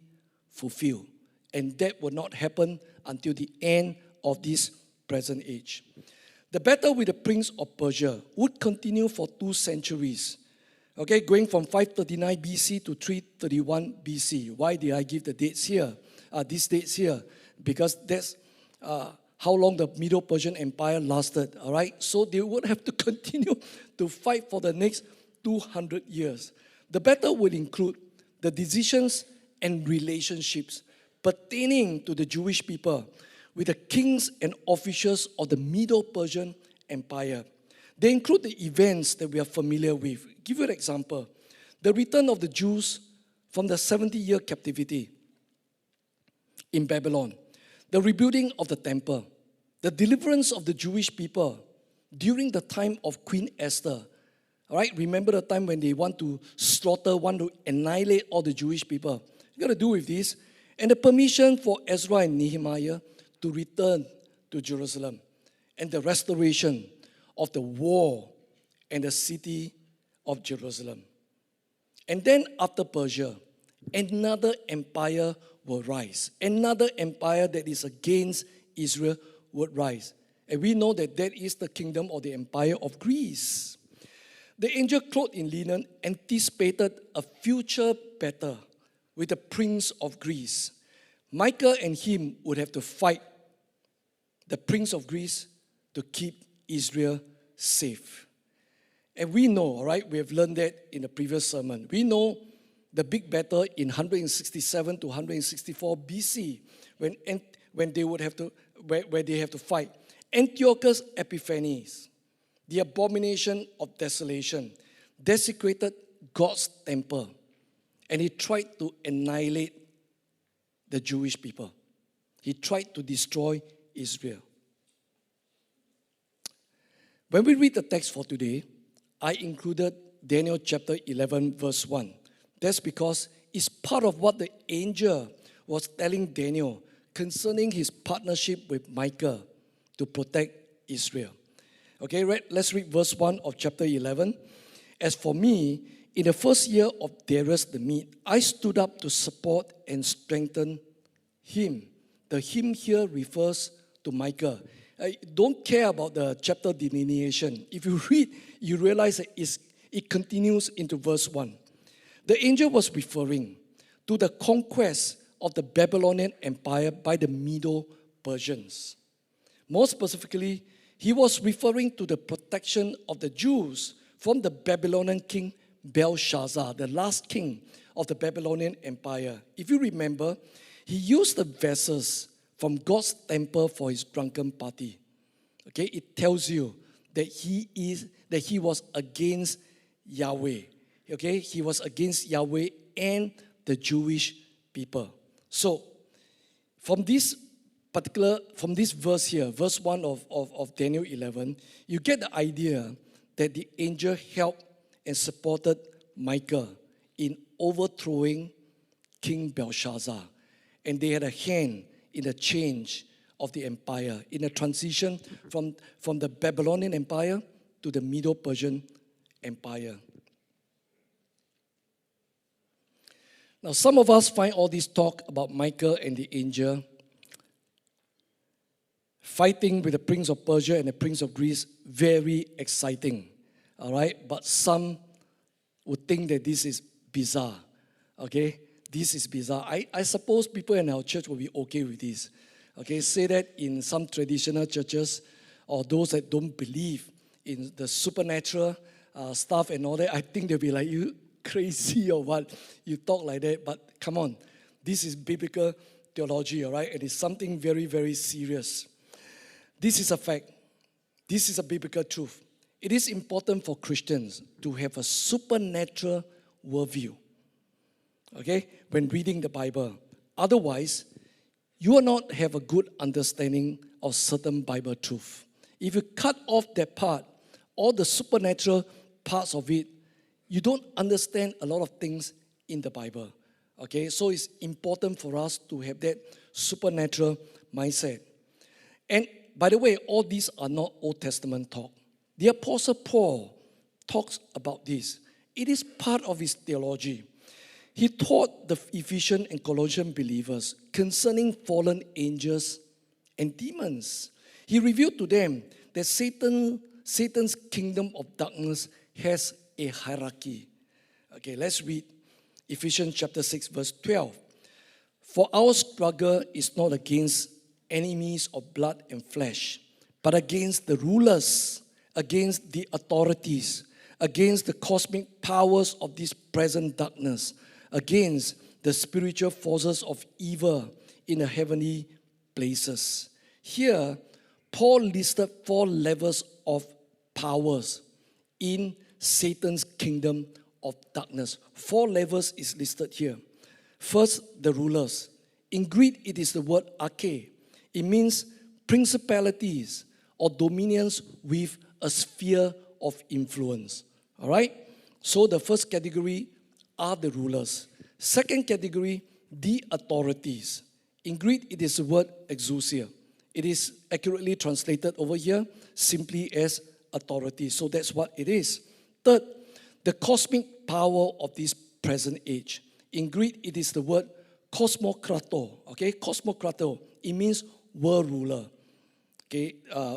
[SPEAKER 1] fulfilled. And that will not happen until the end of this present age. The battle with the prince of Persia would continue for 2 centuries. Okay, going from 539 BC to 331 BC. Why did I give the dates here? These dates here? Because that's how long the Middle Persian Empire lasted. All right, so they would have to continue to fight for the next 200 years. The battle will include the decisions and relationships pertaining to the Jewish people with the kings and officials of the Middle Persian Empire. They include the events that we are familiar with. Give you an example. The return of the Jews from the 70-year captivity in Babylon. The rebuilding of the temple. The deliverance of the Jewish people during the time of Queen Esther. All right, remember the time when they want to annihilate all the Jewish people. You got to do with this. And the permission for Ezra and Nehemiah to return to Jerusalem. And the restoration of the wall and the city of Jerusalem. And then after Persia, another empire will rise. Another empire that is against Israel would rise. And we know that that is the kingdom or the empire of Greece. The angel clothed in linen anticipated a future battle with the prince of Greece. Michael and him would have to fight the prince of Greece to keep Israel safe. And we know, all right, we have learned that in the previous sermon. We know the big battle in 167 to 164 BC when they would have to where they have to fight. Antiochus Epiphanes, the abomination of desolation, desecrated God's temple, and he tried to annihilate the Jewish people. He tried to destroy Israel. When we read the text for today, I included Daniel chapter 11, verse 1. That's because it's part of what the angel was telling Daniel concerning his partnership with Michael to protect Israel. Okay, let's read verse 1 of chapter 11. As for me, in the first year of Darius the Mede, I stood up to support and strengthen him. The him here refers to Michael. I don't care about the chapter delineation. If you read, you realize that it continues into verse 1. The angel was referring to the conquest of the Babylonian Empire by the Middle Persians. More specifically, he was referring to the protection of the Jews from the Babylonian king Belshazzar, the last king of the Babylonian Empire. If you remember, he used the vessels from God's temple for his drunken party. Okay, it tells you that he was against Yahweh. Okay, he was against Yahweh and the Jewish people. So, from this verse here, verse 1 of Daniel 11, you get the idea that the angel helped and supported Michael in overthrowing King Belshazzar. And they had a hand in the change of the empire, in the transition from the Babylonian Empire to the Middle Persian Empire. Now, some of us find all this talk about Michael and the angel fighting with the prince of Persia and the prince of Greece, very exciting. All right, but some would think that this is bizarre. Okay, this is bizarre. I suppose people in our church will be okay with this. Okay, say that in some traditional churches or those that don't believe in the supernatural stuff and all that, I think they'll be like, you crazy or what? You talk like that, but come on. This is biblical theology, all right? And it's something very, very serious. This is a fact. This is a biblical truth. It is important for Christians to have a supernatural worldview, okay, when reading the Bible. Otherwise, you will not have a good understanding of certain Bible truth. If you cut off that part, all the supernatural parts of it, you don't understand a lot of things in the Bible. Okay, so it's important for us to have that supernatural mindset. And by the way, all these are not Old Testament talk. The Apostle Paul talks about this. It is part of his theology. He taught the Ephesian and Colossian believers concerning fallen angels and demons. He revealed to them that Satan's kingdom of darkness has a hierarchy. Okay, let's read Ephesians chapter 6, verse 12. For our struggle is not against enemies of blood and flesh, but against the rulers, against the authorities, against the cosmic powers of this present darkness, against the spiritual forces of evil in the heavenly places. Here, Paul listed 4 levels of powers in Satan's kingdom of darkness. 4 levels is listed here. First, the rulers. In Greek, it is the word arche. It means principalities or dominions with a sphere of influence. All right? So the first category are the rulers. Second category, the authorities. In Greek, it is the word exousia. It is accurately translated over here simply as authority. So that's what it is. Third, the cosmic power of this present age. In Greek, it is the word kosmokrato. Okay, kosmokrato. It means world ruler. Okay,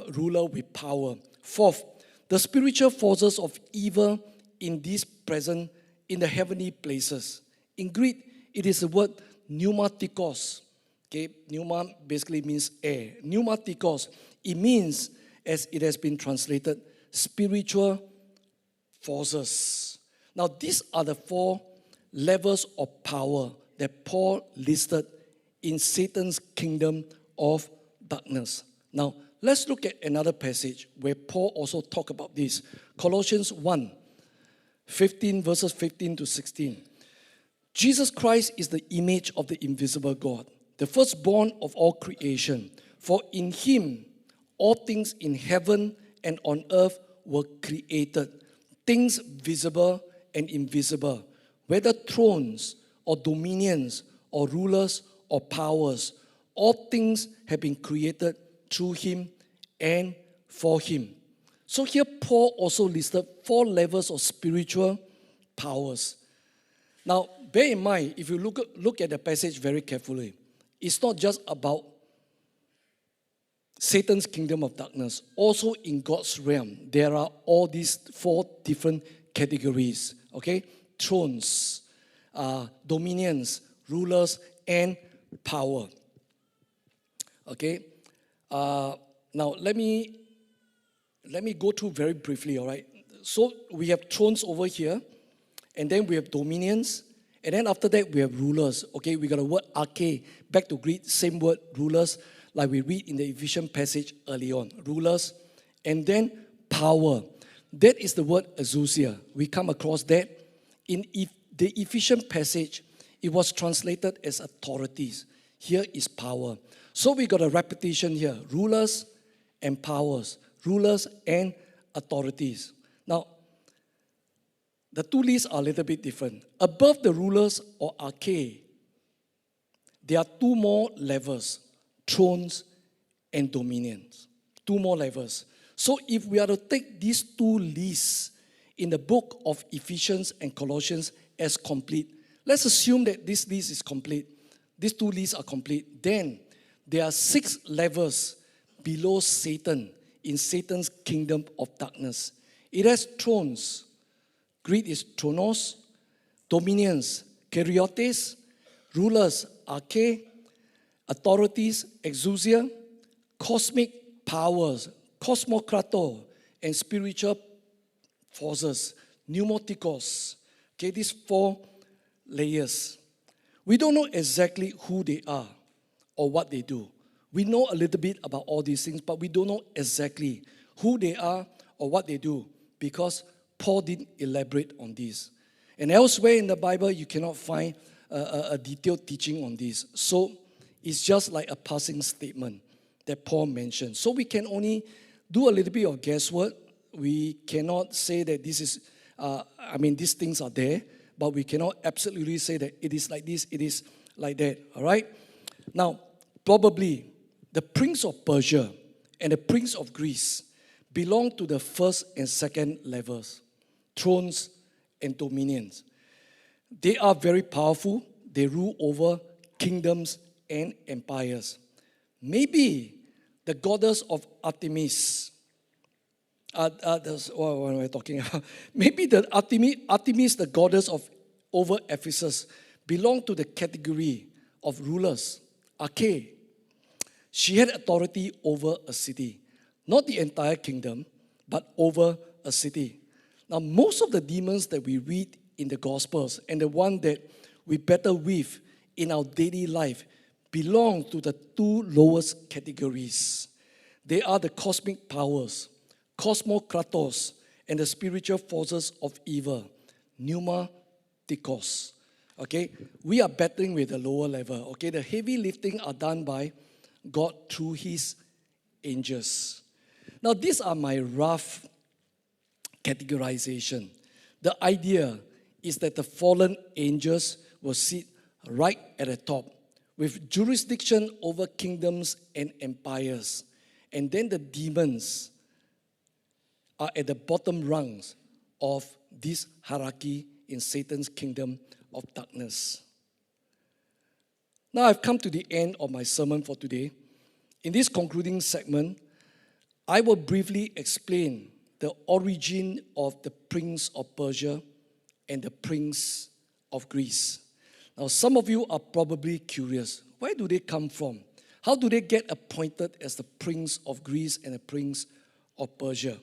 [SPEAKER 1] ruler with power. Fourth, the spiritual forces of evil in this present, in the heavenly places. In Greek, it is the word pneumatikos. Okay, pneuma basically means air. Pneumatikos, it means, as it has been translated, spiritual forces. Now, these are the 4 levels of power that Paul listed in Satan's kingdom of darkness. Now, let's look at another passage where Paul also talked about this. Colossians 1, 15, verses 15 to 16. Jesus Christ is the image of the invisible God, the firstborn of all creation. For in him all things in heaven and on earth were created, things visible and invisible, whether thrones or dominions or rulers or powers. All things have been created through him and for him. So here Paul also listed 4 levels of spiritual powers. Now, bear in mind, if you look at the passage very carefully, it's not just about Satan's kingdom of darkness. Also in God's realm, there are all these 4 different categories. Okay? Thrones, dominions, rulers, and power. Okay? Now, let me go through very briefly, all right? So we have thrones over here, and then we have dominions, and then after that we have rulers. Okay, we got a word arche, back to Greek, same word, rulers, like we read in the Ephesian passage early on. Rulers, and then power. That is the word exousia. We come across that. In the Ephesian passage, it was translated as authorities. Here is power. So we got a repetition here. Rulers and powers. Rulers and authorities. Now, the 2 lists are a little bit different. Above the rulers or arche, there are 2 more levels. Thrones and dominions. 2 more levels. So if we are to take these 2 lists in the book of Ephesians and Colossians as complete, let's assume that this list is complete. These 2 lists are complete. Then there are 6 levels below Satan in Satan's kingdom of darkness. It has thrones. Greek is thronos, dominions, keriotes, rulers, arche, authorities, exousia, cosmic powers, cosmokrato, and spiritual forces, pneumatikos. Okay, these 4 layers. We don't know exactly who they are or what they do. We know a little bit about all these things, but we don't know exactly who they are or what they do because Paul didn't elaborate on this. And elsewhere in the Bible, you cannot find a detailed teaching on this. So it's just like a passing statement that Paul mentioned. So we can only do a little bit of guesswork. We cannot say that this is, these things are there, but we cannot absolutely say that it is like this, it is like that, all right? Now, probably the prince of Persia and the prince of Greece belong to the first and second levels, thrones and dominions. They are very powerful. They rule over kingdoms and empires. Maybe the goddess of Artemis, what am I talking about? Maybe the Artemis, the goddess of over Ephesus, belong to the category of rulers, arche. She had authority over a city, not the entire kingdom, but over a city. Now, most of the demons that we read in the Gospels and the one that we battle with in our daily life belong to the 2 lowest categories. They are the cosmic powers, cosmokratos, and the spiritual forces of evil, pneumatikos. Okay, we are battling with the lower level. Okay, the heavy lifting are done by God through His angels. Now, these are my rough categorization. The idea is that the fallen angels will sit right at the top with jurisdiction over kingdoms and empires. And then the demons are at the bottom rungs of this hierarchy in Satan's kingdom of darkness. Now I've come to the end of my sermon for today. In this concluding segment, I will briefly explain the origin of the prince of Persia and the prince of Greece. Now, some of you are probably curious. Where do they come from? How do they get appointed as the prince of Greece and the prince of Persia?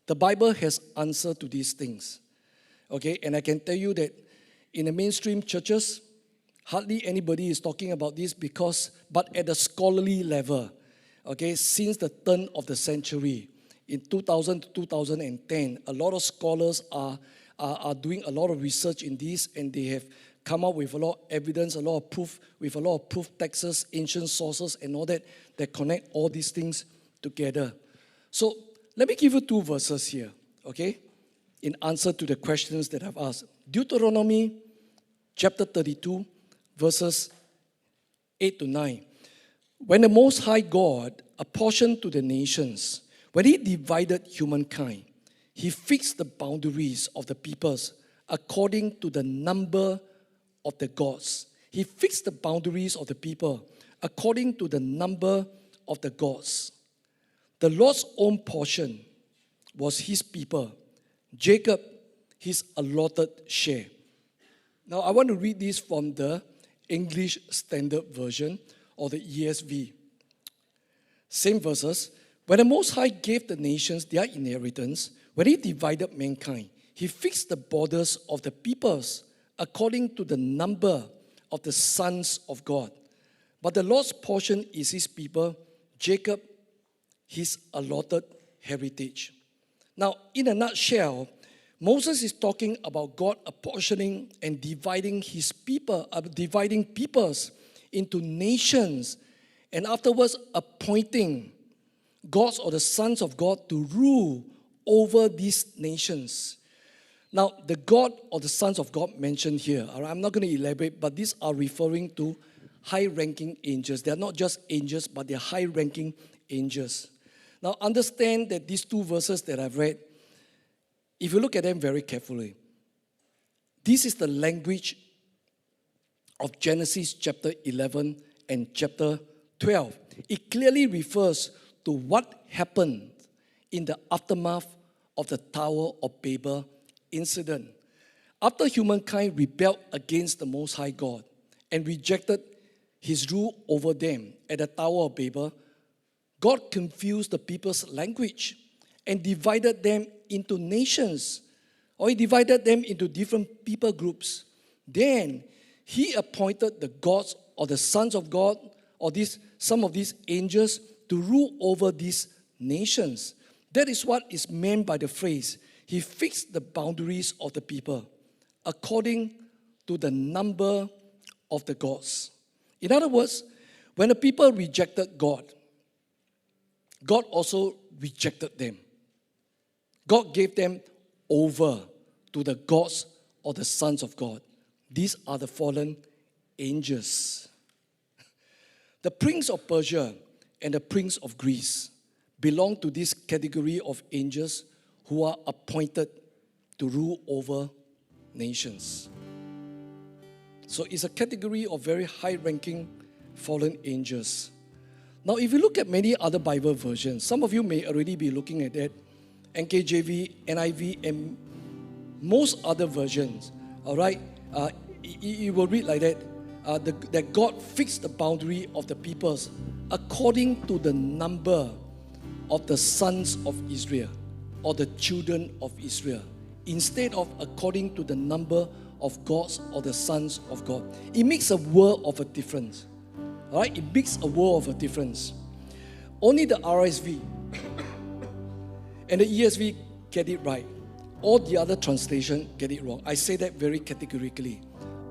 [SPEAKER 1] The Bible has answer to these things. Okay, and I can tell you that in the mainstream churches, hardly anybody is talking about this but at the scholarly level, okay, since the turn of the century, in 2000 to 2010, a lot of scholars are doing a lot of research in this, and they have come up with a lot of evidence, a lot of proof, with a lot of proof texts, ancient sources, and all that connect all these things together. So let me give you 2 verses here, okay, in answer to the questions that I've asked. Deuteronomy chapter 32, verses 8 to 9. When the Most High God apportioned to the nations, when He divided humankind, He fixed the boundaries of the peoples according to the number of the gods. He fixed the boundaries of the people according to the number of the gods. The Lord's own portion was His people, Jacob, His allotted share. Now, I want to read this from the English Standard Version or the ESV. Same verses. When the Most High gave the nations their inheritance, when He divided mankind, He fixed the borders of the peoples according to the number of the sons of God. But the Lord's portion is His people, Jacob, His allotted heritage. Now, in a nutshell, Moses is talking about God apportioning and dividing His people, dividing peoples into nations, and afterwards appointing gods or the sons of God to rule over these nations. Now, the God or the sons of God mentioned here, I'm not going to elaborate, but these are referring to high-ranking angels. They are not just angels, but they are high-ranking angels. Now, understand that these 2 verses that I've read, if you look at them very carefully, this is the language of Genesis chapter 11 and chapter 12. It clearly refers to what happened in the aftermath of the Tower of Babel incident. After humankind rebelled against the Most High God and rejected his rule over them at the Tower of Babel, God confused the people's language and divided them into nations, or he divided them into different people groups. Then he appointed the gods or the sons of God or some of these angels to rule over these nations. That is what is meant by the phrase, he fixed the boundaries of the people according to the number of the gods. In other words, when the people rejected God, God also rejected them. God gave them over to the gods or the sons of God. These are the fallen angels. The prince of Persia and the prince of Greece belong to this category of angels who are appointed to rule over nations. So it's a category of very high-ranking fallen angels. Now, if you look at many other Bible versions, some of you may already be looking at that, NKJV, NIV, and most other versions, all right? You will read like that, that God fixed the boundary of the peoples according to the number of the sons of Israel or the children of Israel, instead of according to the number of gods or the sons of God. It makes a world of a difference. All right? It makes a world of a difference. Only the RSV and the ESV get it right. All the other translation get it wrong. I say that very categorically.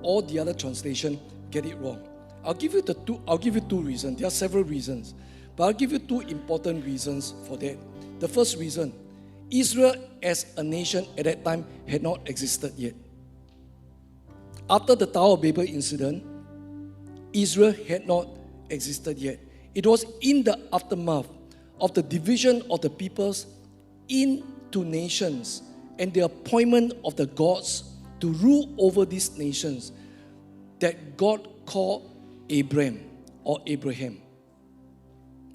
[SPEAKER 1] All the other translation get it wrong. I'll give you two reasons. There are several reasons, but I'll give you two important reasons for that. The first reason, Israel as a nation at that time had not existed yet. After the Tower of Babel incident, Israel had not existed yet. It was in the aftermath of the division of the peoples into nations and the appointment of the gods to rule over these nations that God called Abraham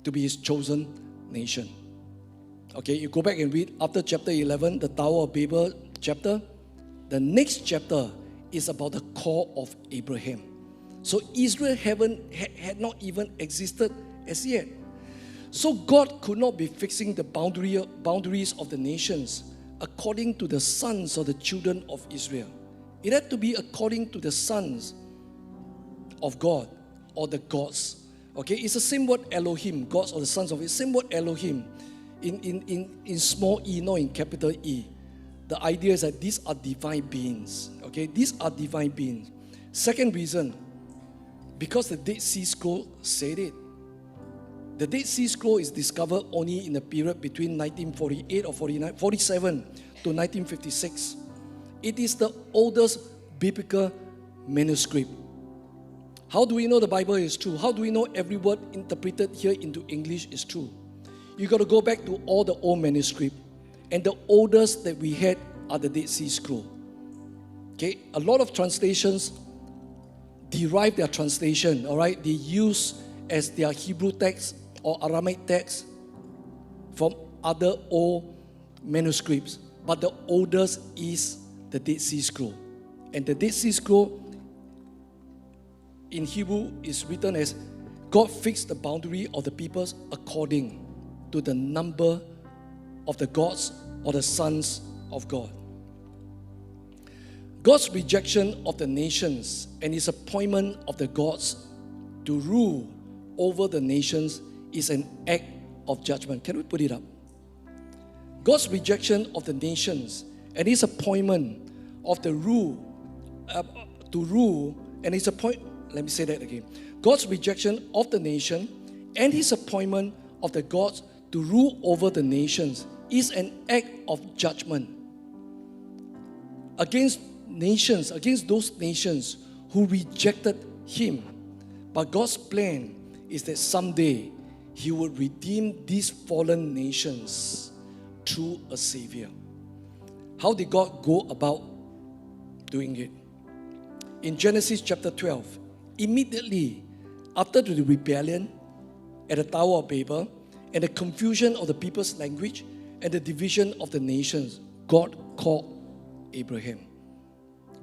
[SPEAKER 1] to be his chosen nation. Okay, you go back and read after chapter 11, the Tower of Babel chapter. The next chapter is about the call of Abraham. So Israel had not even existed as yet. So God could not be fixing the boundaries of the nations according to the sons or the children of Israel. It had to be according to the sons of God or the gods. Okay, it's the same word Elohim, gods or the sons of it. Same word Elohim in small e, not in capital E. The idea is that these are divine beings. Okay, these are divine beings. Second reason, because the Dead Sea Scroll said it. The Dead Sea Scroll is discovered only in the period between 1948 or 47 to 1956. It is the oldest biblical manuscript. How do we know the Bible is true? How do we know every word interpreted here into English is true? You got to go back to all the old manuscript. And the oldest that we had are the Dead Sea Scroll. Okay, a lot of translations derive their translation, all right? They use as their Hebrew text or Aramaic text from other old manuscripts. But the oldest is the Dead Sea Scroll. And the Dead Sea Scroll in Hebrew is written as God fixed the boundary of the peoples according to the number of the gods or the sons of God. God's rejection of the nations and his appointment of the gods to rule over the nations is an act of judgment. Can we put it up? God's rejection of the nations and his appointment of the let me say that again. God's rejection of the nation and his appointment of the gods to rule over the nations is an act of judgment against nations, against those nations who rejected him. But God's plan is that someday he will redeem these fallen nations through a Savior. How did God go about doing it? In Genesis chapter 12, immediately after the rebellion at the Tower of Babel and the confusion of the people's language and the division of the nations, God called Abraham.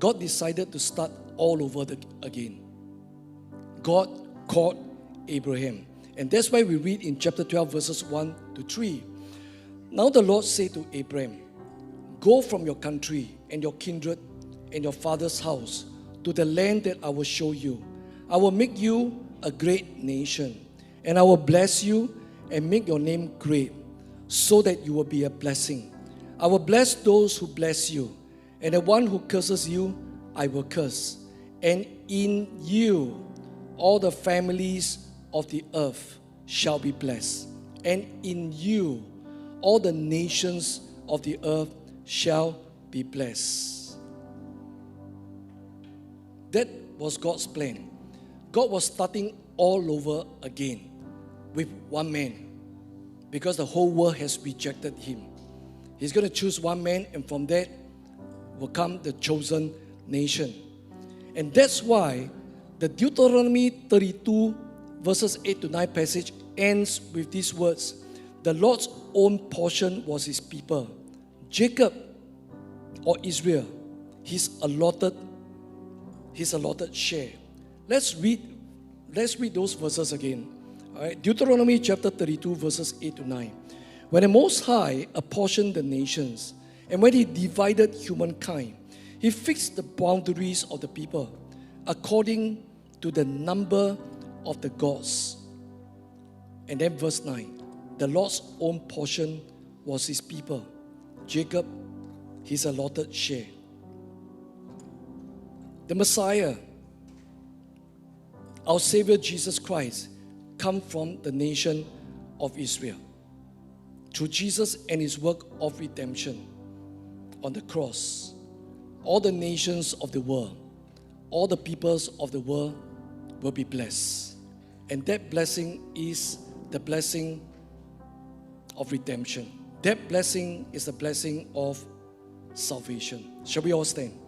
[SPEAKER 1] God decided to start all over again. God called Abraham. And that's why we read in chapter 12, verses 1 to 3. Now the Lord said to Abraham, go from your country and your kindred and your father's house to the land that I will show you. I will make you a great nation, and I will bless you and make your name great, so that you will be a blessing. I will bless those who bless you, and the one who curses you, I will curse. And in you, all the families of the earth shall be blessed. And in you, all the nations of the earth shall be blessed. That was God's plan. God was starting all over again with one man, because the whole world has rejected him. He's going to choose one man, and from that will come the chosen nation. And that's why the Deuteronomy 32 verses 8 to 9 passage ends with these words. The Lord's own portion was his people. Jacob, or Israel, his allotted share. Let's read those verses again. All right? Deuteronomy chapter 32 verses 8 to 9. When the Most High apportioned the nations, and when he divided humankind, he fixed the boundaries of the people according to the number of the gods. And then verse 9. The Lord's own portion was his people. Jacob, his allotted share. The Messiah, our Savior Jesus Christ, come from the nation of Israel. Through Jesus and his work of redemption on the cross, all the nations of the world, all the peoples of the world will be blessed. And that blessing is the blessing of redemption. That blessing is the blessing of salvation. Shall we all stand?